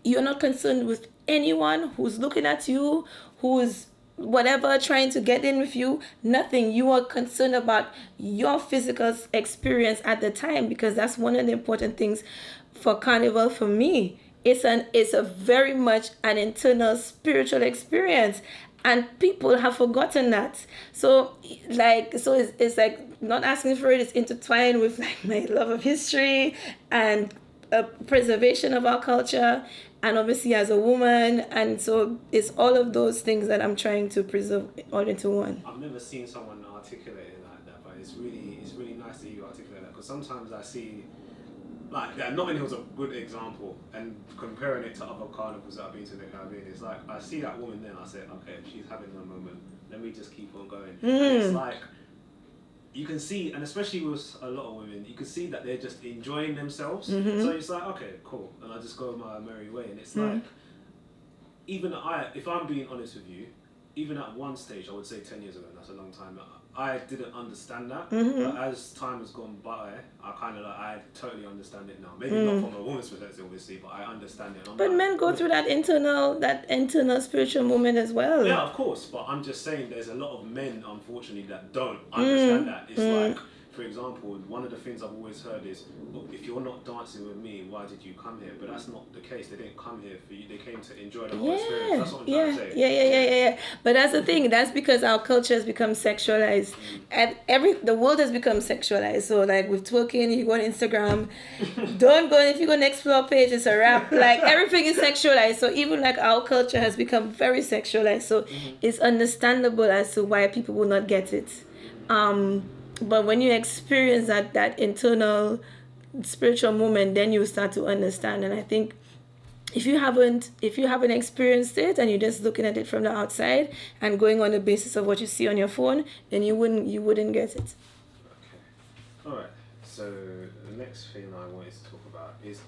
You're not concerned with anyone who's looking at you, who's whatever trying to get in with you. Nothing. You are concerned about your physical experience at the time, because that's one of the important things for Carnival for me. It's a very much an internal spiritual experience, and people have forgotten that. So it's like not asking for it. It's intertwined with like my love of history and preservation of our culture, and obviously as a woman, and so it's all of those things that I'm trying to preserve all into one. I've never seen someone articulate it like that, but it's really nice that you articulate that, because sometimes I see like Notting Hill's a good example, and comparing it to other carnivals that I've been to in the Caribbean, it's like I see that woman there and I say, okay, she's having a moment, let me just keep on going. And it's like you can see, and especially with a lot of women, you can see that they're just enjoying themselves. So it's like, okay, cool, and I just go my merry way. And it's like, even if I'm being honest with you, even at one stage, I would say 10 years ago, that's a long time, I didn't understand that. But as time has gone by, I totally understand it now. Maybe not from a woman's perspective, obviously, but I understand it. But men go through that internal spiritual moment as well. Yeah, of course. But I'm just saying, there's a lot of men, unfortunately, that don't understand that. It's like, for example, one of the things I've always heard is, look, if you're not dancing with me, why did you come here? But that's not the case. They didn't come here for you. They came to enjoy the whole experience. That's what I'm trying to say. Yeah. But that's the thing. That's because our culture has become sexualized. And the world has become sexualized. So like with twerking, you go on Instagram, don't go, if you go on Explore page, it's a rap. Like everything is sexualized. So even like our culture has become very sexualized. So it's understandable as to why people will not get it. But when you experience that internal spiritual moment, then you start to understand. And I think if you haven't experienced it and you're just looking at it from the outside and going on the basis of what you see on your phone, then you wouldn't get it. Okay. All right. So the next thing I wanted to talk about is,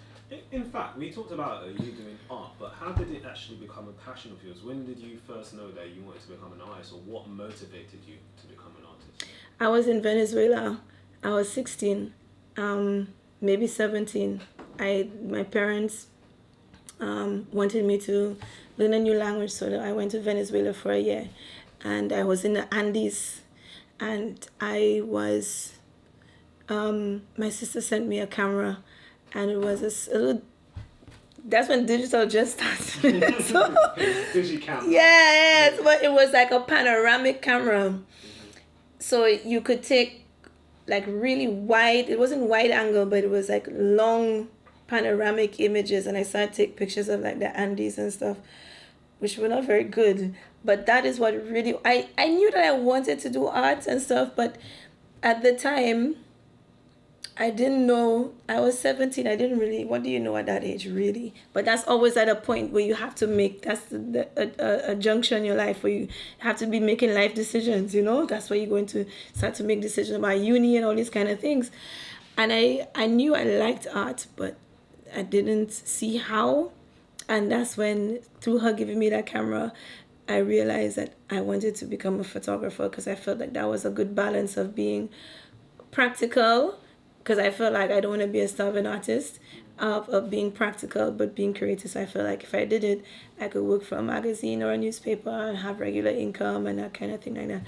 in fact, we talked about you doing art, but how did it actually become a passion of yours? When did you first know that you wanted to become an artist, or what motivated you to become an artist? I was in Venezuela. I was 16, maybe 17. My parents wanted me to learn a new language, so I went to Venezuela for a year, and I was in the Andes, and I was. My sister sent me a camera, and it was that's when digital just started. Digicam. Yes, but it was like a panoramic camera. So you could take like really wide, it wasn't wide angle, but it was like long panoramic images. And I started to take pictures of like the Andes and stuff, which were not very good. But that is what really, I knew that I wanted to do art and stuff, but at the time, I didn't know. I was 17. I didn't really, what do you know at that age, really? But that's always at a point where you have to make, that's a junction in your life where you have to be making life decisions, you know? That's where you're going to start to make decisions about uni and all these kind of things. And I knew I liked art, but I didn't see how. And that's when, through her giving me that camera, I realized that I wanted to become a photographer, because I felt like that was a good balance of being practical, because I felt like I don't want to be a starving artist, of being practical but being creative. So I felt like if I did it, I could work for a magazine or a newspaper and have regular income and that kind of thing like that.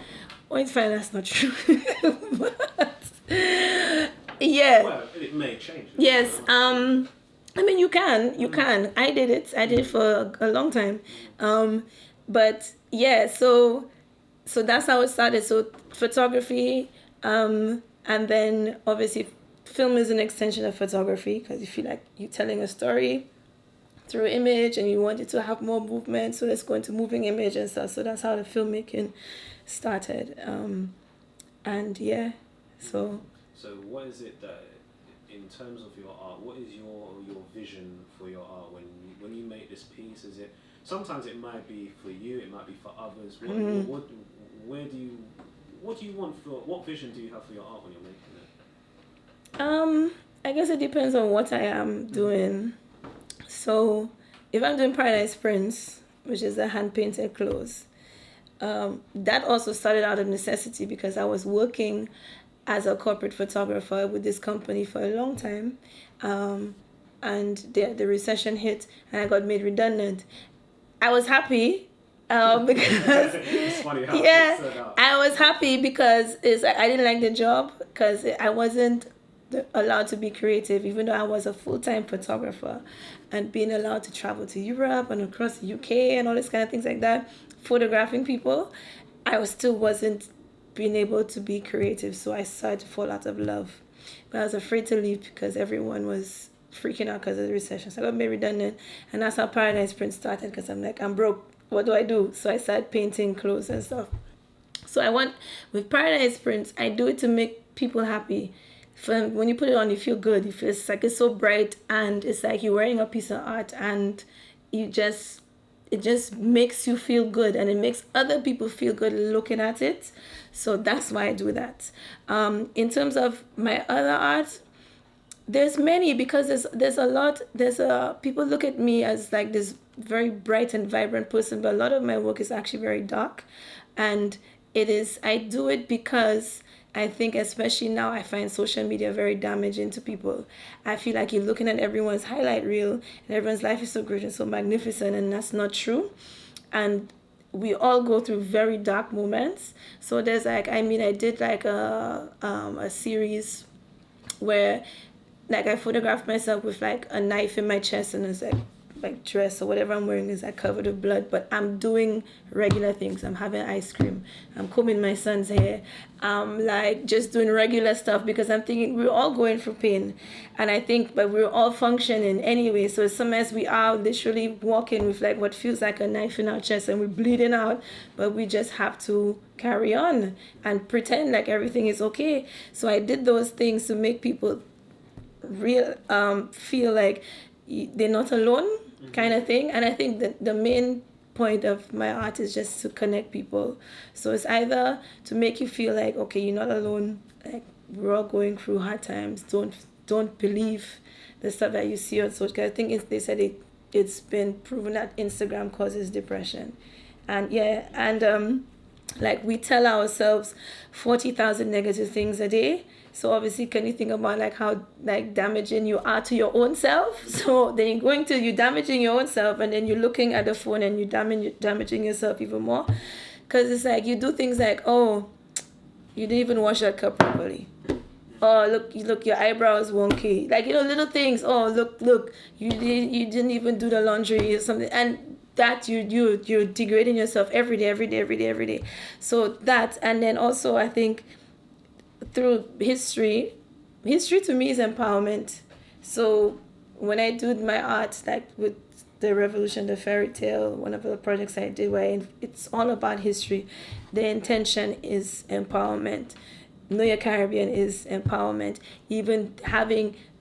Well, it's fine, that's not true. Yeah. Well, it may change. Yes. I mean, you can. I did it for a long time. But yeah, so that's how it started. So photography, and then obviously film is an extension of photography because you feel like you're telling a story through image and you want it to have more movement. So let's go into moving image and stuff. So that's how the filmmaking started. And yeah, so. So what is it that, in terms of your art, what is your vision for your art when you make this piece? Is it, sometimes it might be for you, it might be for others. What do you want for, what vision do you have for your art when you're making it? I guess it depends on what I am doing. So if I'm doing Paradise Prince, which is a hand painted clothes, that also started out of necessity because I was working as a corporate photographer with this company for a long time, and the recession hit and I got made redundant. I was happy because It's funny how yeah, it turned out. I was happy because I didn't like the job because I wasn't allowed to be creative, even though I was a full-time photographer, and being allowed to travel to Europe and across the UK and all this kind of things like that, photographing people, I still wasn't being able to be creative. So I started to fall out of love, but I was afraid to leave because everyone was freaking out because of the recession. So I got made redundant, and that's how Paradise Prince started because I'm like, I'm broke. What do I do? So I started painting clothes and stuff. So I want, with Paradise Prince, I do it to make people happy. When you put it on, you feel good. You feel, it's like it's so bright, and it's like you're wearing a piece of art, and it just makes you feel good, and it makes other people feel good looking at it. So that's why I do that. In terms of my other art, there's many, because there's a lot. People look at me as like this very bright and vibrant person, but a lot of my work is actually very dark, and I do it because I think, especially now, I find social media very damaging to people. I feel like you're looking at everyone's highlight reel and everyone's life is so great and so magnificent, and that's not true. And we all go through very dark moments. So there's like, I did like a series where like I photographed myself with like a knife in my chest, and it's like dress or whatever I'm wearing is like covered with blood, but I'm doing regular things. I'm having ice cream, I'm combing my son's hair, I'm like just doing regular stuff because I'm thinking we're all going through pain, and I think, but we're all functioning anyway. So sometimes we are literally walking with like what feels like a knife in our chest and we're bleeding out, but we just have to carry on and pretend like everything is okay. So I did those things to make people feel like they're not alone, kind of thing. And I think that the main point of my art is just to connect people. So it's either to make you feel like, okay, you're not alone, like we're all going through hard times. Don't believe the stuff that you see on social. I think they said it's been proven that Instagram causes depression, and yeah, and like we tell ourselves 40,000 negative things a day. So obviously, can you think about like how like damaging you are to your own self? So then you're damaging your own self, and then you're looking at the phone and you're damaging yourself even more, because it's like you do things like, oh, you didn't even wash that cup properly. Oh, look, your eyebrows wonky. Like, little things. Oh, look, you didn't even do the laundry or something, and that you're degrading yourself every day. So that, and then also I think, through history to me is empowerment. So when I do my art, like with the revolution, the fairy tale, one of the projects I did where it's all about history, the intention is empowerment. Know Your Caribbean is empowerment. Even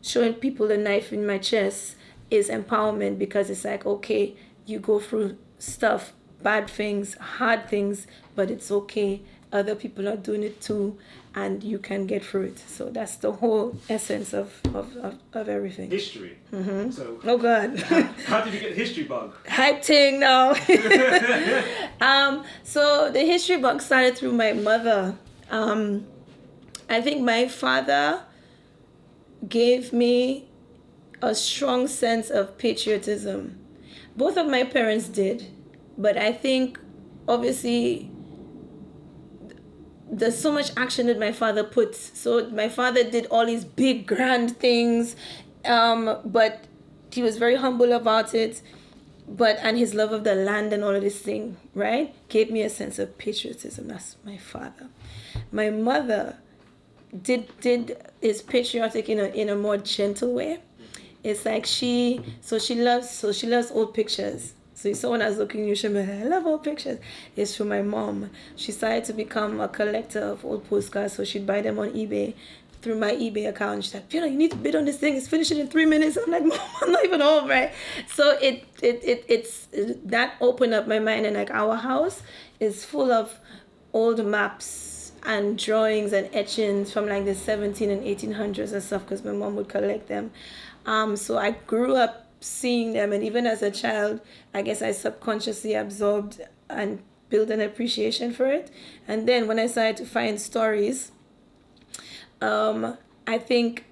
showing people the knife in my chest is empowerment, because it's like, okay, you go through stuff, bad things, hard things, but it's okay. Other people are doing it too, and you can get through it. So that's the whole essence of everything. History. Mm-hmm. So, oh God. How did you get the history bug? Hype thing now. So the history bug started through my mother. I think my father gave me a strong sense of patriotism. Both of my parents did, but I think obviously there's so much action that my father puts. So my father did all these big grand things, but he was very humble about it. But and his love of the land and all of this thing, right, gave me a sense of patriotism. That's my father. My mother is patriotic in a more gentle way. It's like she loves old pictures. So if someone is looking, you should be like, I love old pictures. It's from my mom. She started to become a collector of old postcards, so she'd buy them on eBay through my eBay account. She's like, Fiona, you need to bid on this thing. It's finishing in 3 minutes. I'm like, Mom, I'm not even home, right? So it's that opened up my mind, and like our house is full of old maps and drawings and etchings from like the 17 and 1800s and stuff, because my mom would collect them. So I grew up seeing them, and even as a child, I guess I subconsciously absorbed and built an appreciation for it. And then when I started to find stories, I think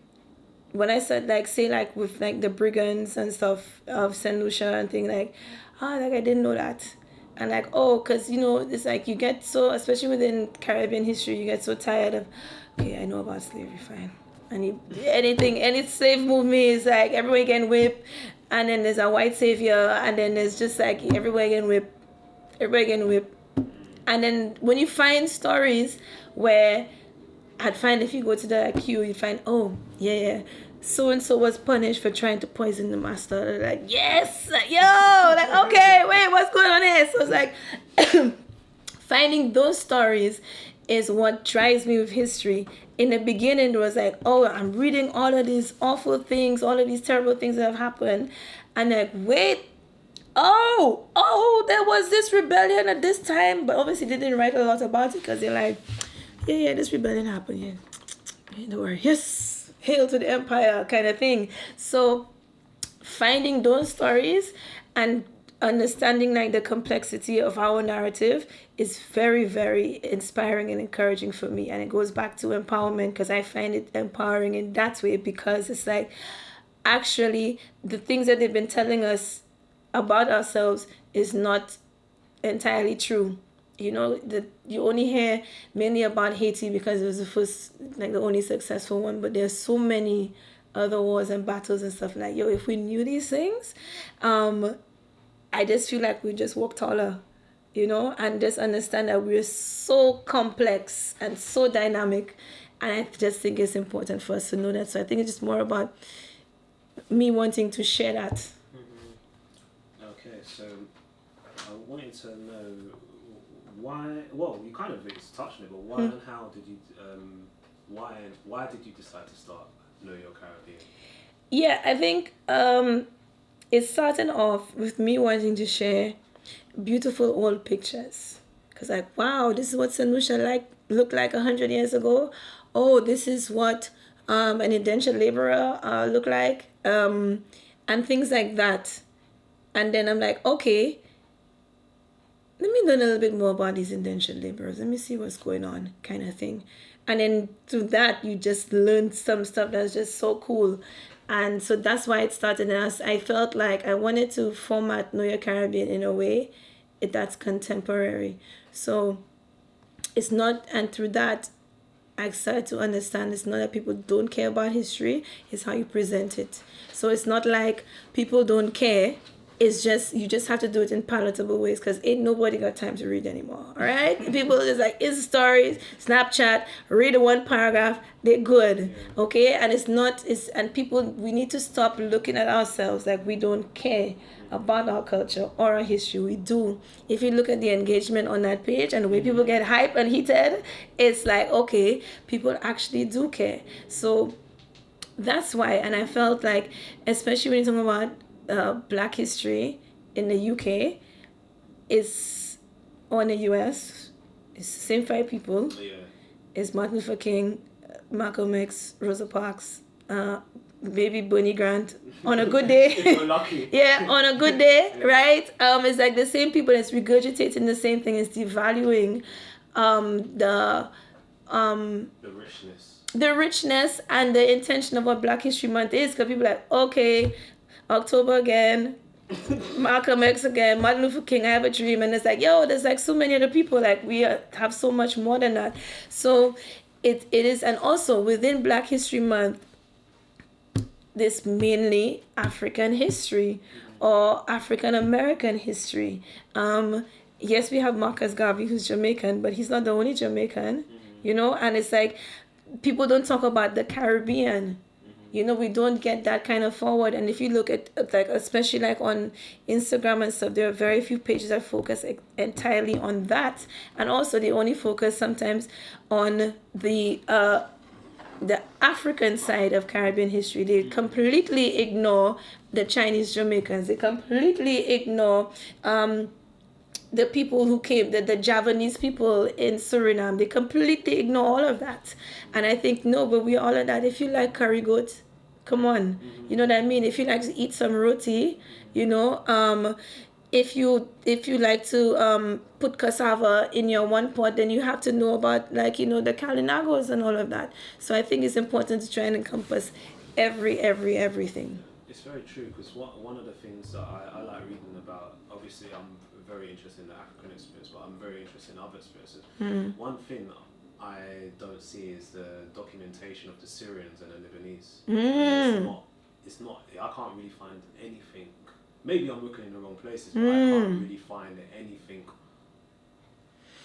when I said like, say like with like the brigands and stuff of Saint Lucia and things like, like I didn't know that. And like, because it's like you get so, especially within Caribbean history, you get so tired of, okay, I know about slavery, fine. And any slave movement is like everybody getting whipped, and then there's a white savior, and then there's just like everybody getting whipped. And then when you find stories where I'd find, if you go to the queue, you'd find, so and so was punished for trying to poison the master. They're like, yes, like, yo, like, okay, wait, what's going on here? So it's like finding those stories is what drives me with history. In the beginning, it was like, I'm reading all of these awful things, all of these terrible things that have happened, and like, wait, there was this rebellion at this time, but obviously they didn't write a lot about it, because they're like, this rebellion happened, don't worry, yes, hail to the empire kind of thing. So finding those stories and understanding like the complexity of our narrative is very, very inspiring and encouraging for me. And it goes back to empowerment, because I find it empowering in that way, because it's like, actually the things that they've been telling us about ourselves is not entirely true. That you only hear mainly about Haiti because it was the first, like the only successful one, but there's so many other wars and battles and stuff. Like, if we knew these things, I just feel like we just walk taller, and just understand that we're so complex and so dynamic. And I just think it's important for us to know that. So I think it's just more about me wanting to share that. Mm-hmm. Okay, so I wanted to know why. Well, you kind of touched on it, but why and how did you? Why did you decide to start Know Your Caribbean? Yeah, I think it started off with me wanting to share beautiful old pictures, because like, wow, this is what Saint Lucia looked like 100 years ago. This is what an indentured laborer looked like, and things like that. And then I'm like, okay, let me learn a little bit more about these indentured laborers. Let me see what's going on, kind of thing. And then through that, you just learn some stuff that's just so cool. And so that's why it started. And I felt like I wanted to format Know Your Caribbean in a way that's contemporary. So it's not, and through that, I started to understand it's not that people don't care about history, it's how you present it. So it's not like people don't care. It's just, you just have to do it in palatable ways, because ain't nobody got time to read anymore, all right? People just like, it's stories, Snapchat, read the one paragraph, they're good, okay? And and people, we need to stop looking at ourselves like we don't care about our culture or our history. We do. If you look at the engagement on that page and the way people get hyped and heated, it's like, okay, people actually do care. So that's why, and I felt like, especially when you're talking about Black history in the UK, or in the US, it's the same 5 people. Yeah. It's Martin Luther King, Malcolm X, Rosa Parks, maybe Bernie Grant on a good day. If we're lucky. Yeah, on a good day, right? It's like the same people. It's regurgitating the same thing. It's devaluing the richness and the intention of what Black History Month is. Because people are like, okay, October again, Malcolm X again, Martin Luther King, I Have a Dream. And it's like, yo, there's like so many other people, like we have so much more than that. So it is, and also within Black History Month, this mainly African history or African American history. Yes, we have Marcus Garvey, who's Jamaican, but he's not the only Jamaican, you know, and it's like people don't talk about the Caribbean. You know, we don't get that kind of forward. And if you look at, like, especially like on Instagram and stuff, there are very few pages that focus entirely on that. And also they only focus sometimes on the African side of Caribbean history. They completely ignore the Chinese Jamaicans. They completely ignore the people who came, the Javanese people in Suriname. They completely ignore all of that. And I think, no, but we all of that. If you like curry goat, come on. You know what I mean? If you like to eat some roti, you know, if you like to put cassava in your one pot, then you have to know about, like, you know, the Kalinagos and all of that. So I think it's important to try and encompass everything. It's very true, because one of the things that I like reading about, obviously I'm very interested in the African experience, but I'm very interested in other experiences. One thing I don't see is the documentation of the Syrians and the Lebanese. It's not, I can't really find anything. Maybe I'm looking in the wrong places, but I can't really find anything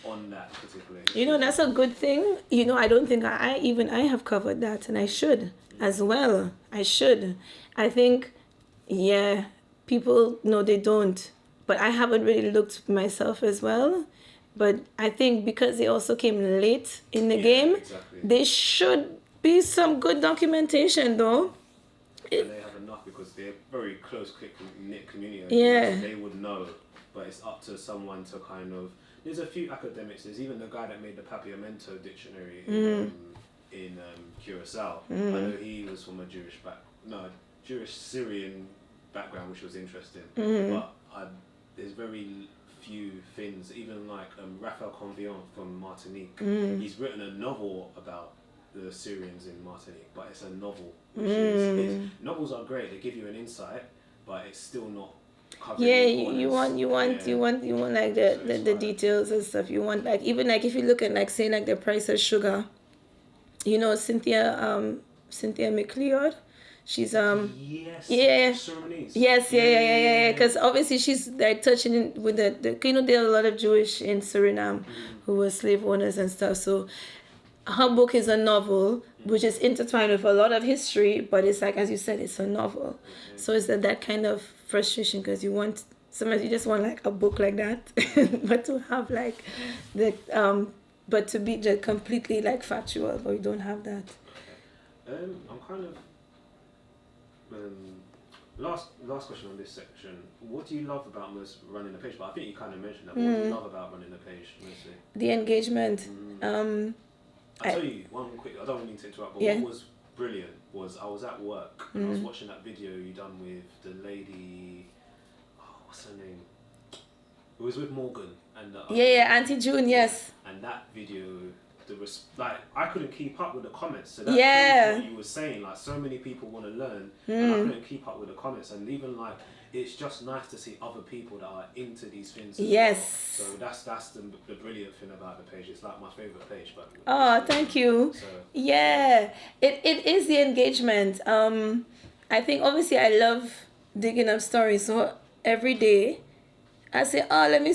on that particular issue. You know, that's a good thing. You know, I don't think I have covered that, and I should as well. I should. I think, yeah, people, no, they don't. But I haven't really looked myself as well. But I think because they also came late in the game, exactly. There should be some good documentation, though. And they have enough because they're very close, knit community. Yeah. So they would know, but it's up to someone to kind of. There's a few academics. There's even the guy that made the Papiamento dictionary in Curacao. I know he was from a Jewish Syrian background, which was interesting. But there's very few things. Even like Raphael Convion from Martinique, he's written a novel about the Syrians in Martinique, but it's a novel. Novels are great; they give you an insight, but it's still not covering. Yeah, you want like the details and stuff. You want, like, even like if you look at, like, say, like the price of sugar. You know, Cynthia McLeod. She's because obviously she's like touching in with the you know, there are a lot of Jewish in Suriname who were slave owners and stuff. So her book is a novel which is intertwined with a lot of history, but it's like, as you said, it's a novel. So it's that kind of frustration, because sometimes you just want like a book like that, but to have like the but to be just completely like factual, but we don't have that. I'm kind of last question on this section. What do you love about most running the page? But I think you kind of mentioned that. What do you love about running the page mostly? The engagement. I'll tell you one quick. I don't mean to interrupt, but what was brilliant was I was at work and I was watching that video you done with the lady. Oh, what's her name? It was with Morgan and Auntie June, yes. And that video, I couldn't keep up with the comments. So that's what you were saying. Like, so many people want to learn, and I couldn't keep up with the comments. And even like, it's just nice to see other people that are into these things. Yes. Well. So that's the brilliant thing about the page. It's like my favorite page. But thank you. So, it is the engagement. I think obviously I love digging up stories. So every day, I say, let me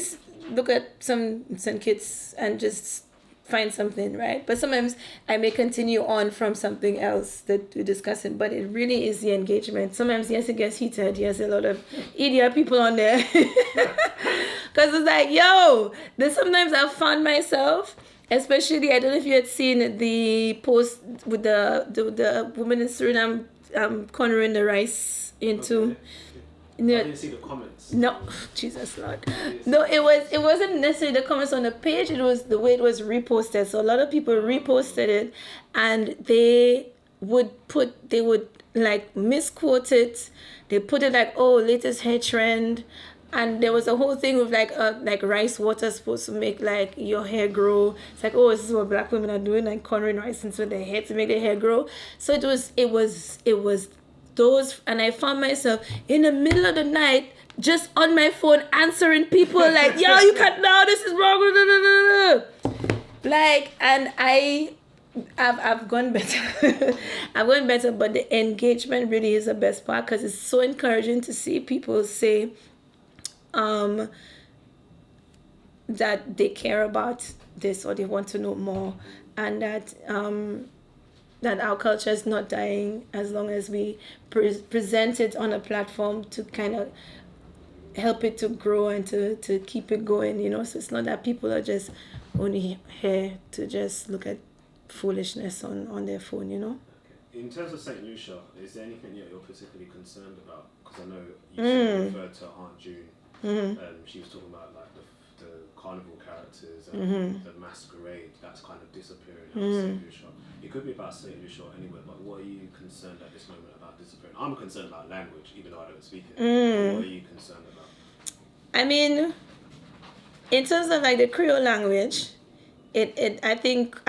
look at some kids and just find something, right? But sometimes I may continue on from something else that we're discussing, but it really is the engagement. Sometimes, yes, it gets heated. Yes, a lot of idiot people on there. Because it's like, there's sometimes I've found myself, especially, I don't know if you had seen the post with the woman in Suriname cornering the rice into... Okay. No, I didn't see the comments. No, Jesus Lord. No, it wasn't necessarily the comments on the page. It was the way it was reposted. So a lot of people reposted it, and they would like misquote it. They put it like, latest hair trend, and there was a whole thing with like rice water supposed to make like your hair grow. It's like, this is what black women are doing, like cornering rice into their hair to make their hair grow. So it was those, and I found myself in the middle of the night just on my phone answering people like, yo, you can't, no, this is wrong. Like, and I've gone better. I've gone better, but the engagement really is the best part because it's so encouraging to see people say that they care about this or they want to know more, and that that our culture is not dying as long as we present it on a platform to kind of help it to grow and to keep it going, you know. So it's not that people are just only here to just look at foolishness on their phone, you know. Okay. In terms of Saint Lucia, is there anything that you're particularly concerned about? Because I know you referred to Aunt June. She was talking about like the carnival characters and the masquerade that's kind of disappearing out of Saint Lucia. It could be about Saint Lucia anywhere, but what are you concerned at this moment about disappearing? I'm concerned about language, even though I don't speak it. What are you concerned about? I mean, in terms of like the Creole language, I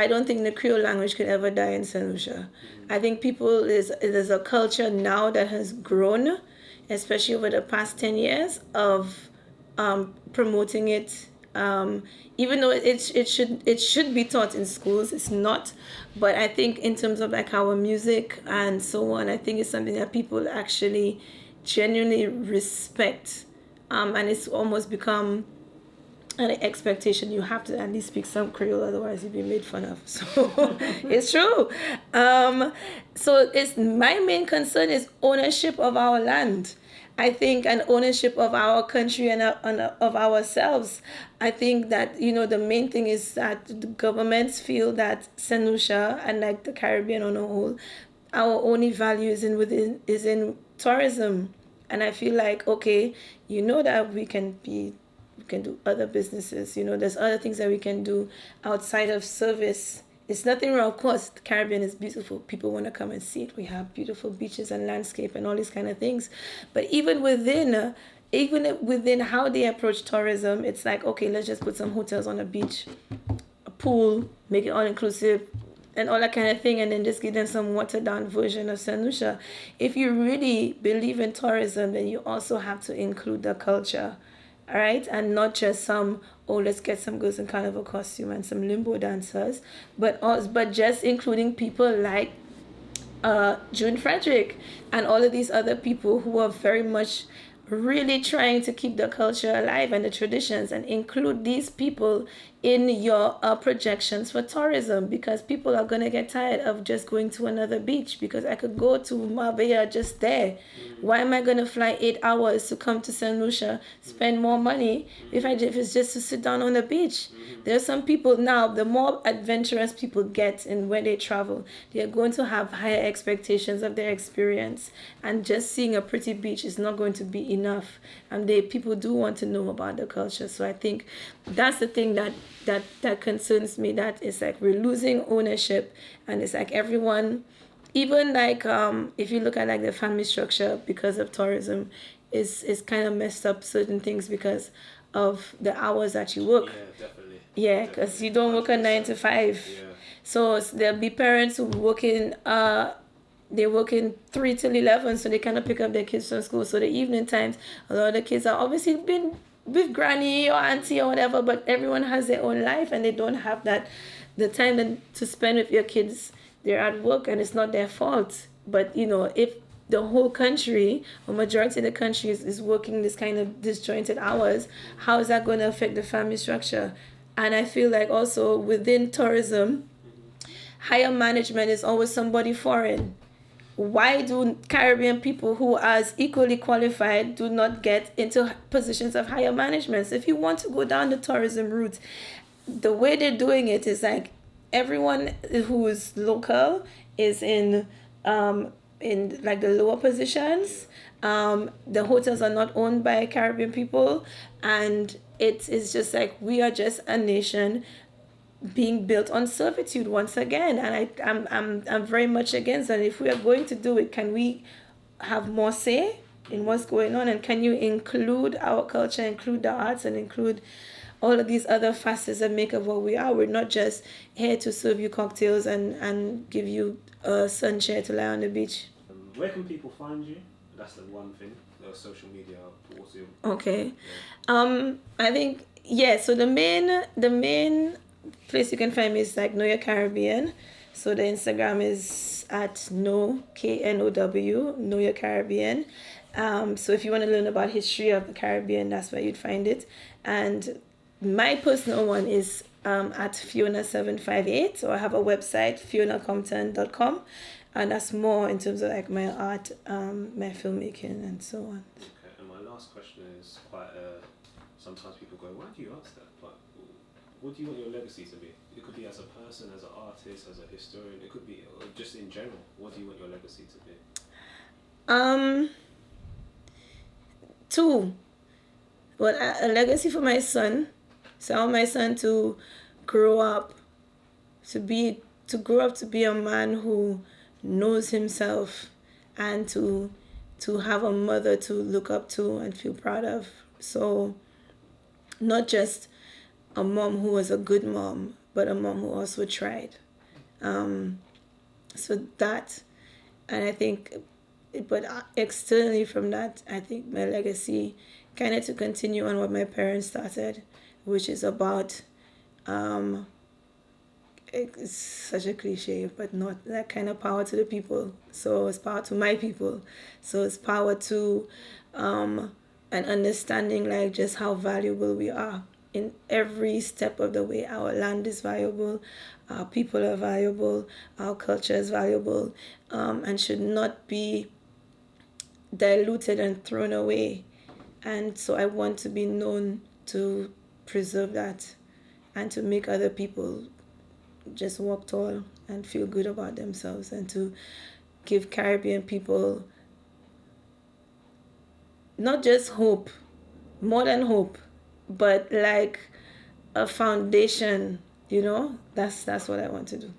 don't think the Creole language could ever die in Saint Lucia. I think there's a culture now that has grown, especially over the past 10 years of promoting it. Even though it should be taught in schools, it's not. But I think in terms of like our music and so on, I think it's something that people actually genuinely respect, and it's almost become an expectation. You have to at least speak some Creole, otherwise you'll be made fun of. So it's true. So it's my main concern is ownership of our land. I think, and ownership of our country and of ourselves. I think that, you know, the main thing is that the governments feel that Saint Lucia and like the Caribbean on a whole, our only value is in tourism. And I feel like, okay, you know that we can do other businesses, you know, there's other things that we can do outside of service. It's nothing wrong. Of course, the Caribbean is beautiful. People want to come and see it. We have beautiful beaches and landscape and all these kind of things. But even within how they approach tourism, it's like, okay, let's just put some hotels on a beach, a pool, make it all inclusive, and all that kind of thing, and then just give them some watered down version of Saint Lucia. If you really believe in tourism, then you also have to include the culture. All right, and not just let's get some girls in carnival costume and some limbo dancers, but just including people like June Frederick and all of these other people who are very much really trying to keep the culture alive and the traditions, and include these people in your projections for tourism, because people are going to get tired of just going to another beach, because I could go to Marbella just there. Why am I going to fly 8 hours to come to Saint Lucia, spend more money if it's just to sit down on the beach? There's some people now, the more adventurous people get in when they travel, they're going to have higher expectations of their experience, and just seeing a pretty beach is not going to be enough, and people do want to know about the culture. So I think that's the thing that concerns me, that it's like we're losing ownership, and it's like everyone, even like if you look at like the family structure because of tourism, is kind of messed up certain things because of the hours that you work. Yeah, definitely. Yeah, because you don't work a 9 to 5. Yeah. So there'll be parents who they're working 3 till 11, so they cannot pick up their kids from school. So the evening times, a lot of the kids are obviously been with granny or auntie or whatever, but everyone has their own life, and they don't have the time to spend with your kids. They're at work, and it's not their fault. But, you know, if the whole country, or majority of the country is working this kind of disjointed hours, how is that going to affect the family structure? And I feel like also within tourism, higher management is always somebody foreign. Why do Caribbean people who are equally qualified do not get into positions of higher management? So if you want to go down the tourism route, the way they're doing it is like everyone who is local is in like the lower positions. The hotels are not owned by Caribbean people, and it is just like we are just a nation being built on servitude once again, and I'm very much against that. If we are going to do it, can we have more say in what's going on, and can you include our culture, include the arts, and include all of these other facets that make up what we are? We're not just here to serve you cocktails and give you a sun chair to lie on the beach. Where can people find you? That's the one thing. social media portals? Okay. Yeah. I think so the main place you can find me is like Know Your Caribbean. So the Instagram is at Know KNOW Know Your Caribbean. So if you want to learn about history of the Caribbean, that's where you'd find it. And my personal one is at Fiona758. So I have a website, FionaCompton.com, and that's more in terms of like my art, my filmmaking, and so on. Okay, and my last question is quite. Sometimes people go, "Why do you ask that?" But what do you want your legacy to be? It could be as a person, as an artist, as a historian. It could be just in general. What do you want your legacy to be? Two. Well, a legacy for my son. So I want my son to grow up to be a man who knows himself, and to have a mother to look up to and feel proud of. So not just a mom who was a good mom, but a mom who also tried. So that, and I think, but externally from that, I think my legacy kind of to continue on what my parents started, which is about, it's such a cliche, but not that kind of power to the people. So it's power to my people. So it's power to, and understanding like just how valuable we are in every step of the way. Our land is valuable, our people are valuable, our culture is valuable, and should not be diluted and thrown away. And so I want to be known to preserve that, and to make other people just walk tall and feel good about themselves, and to give Caribbean people not just hope, more than hope, but like a foundation. That's what I want to do.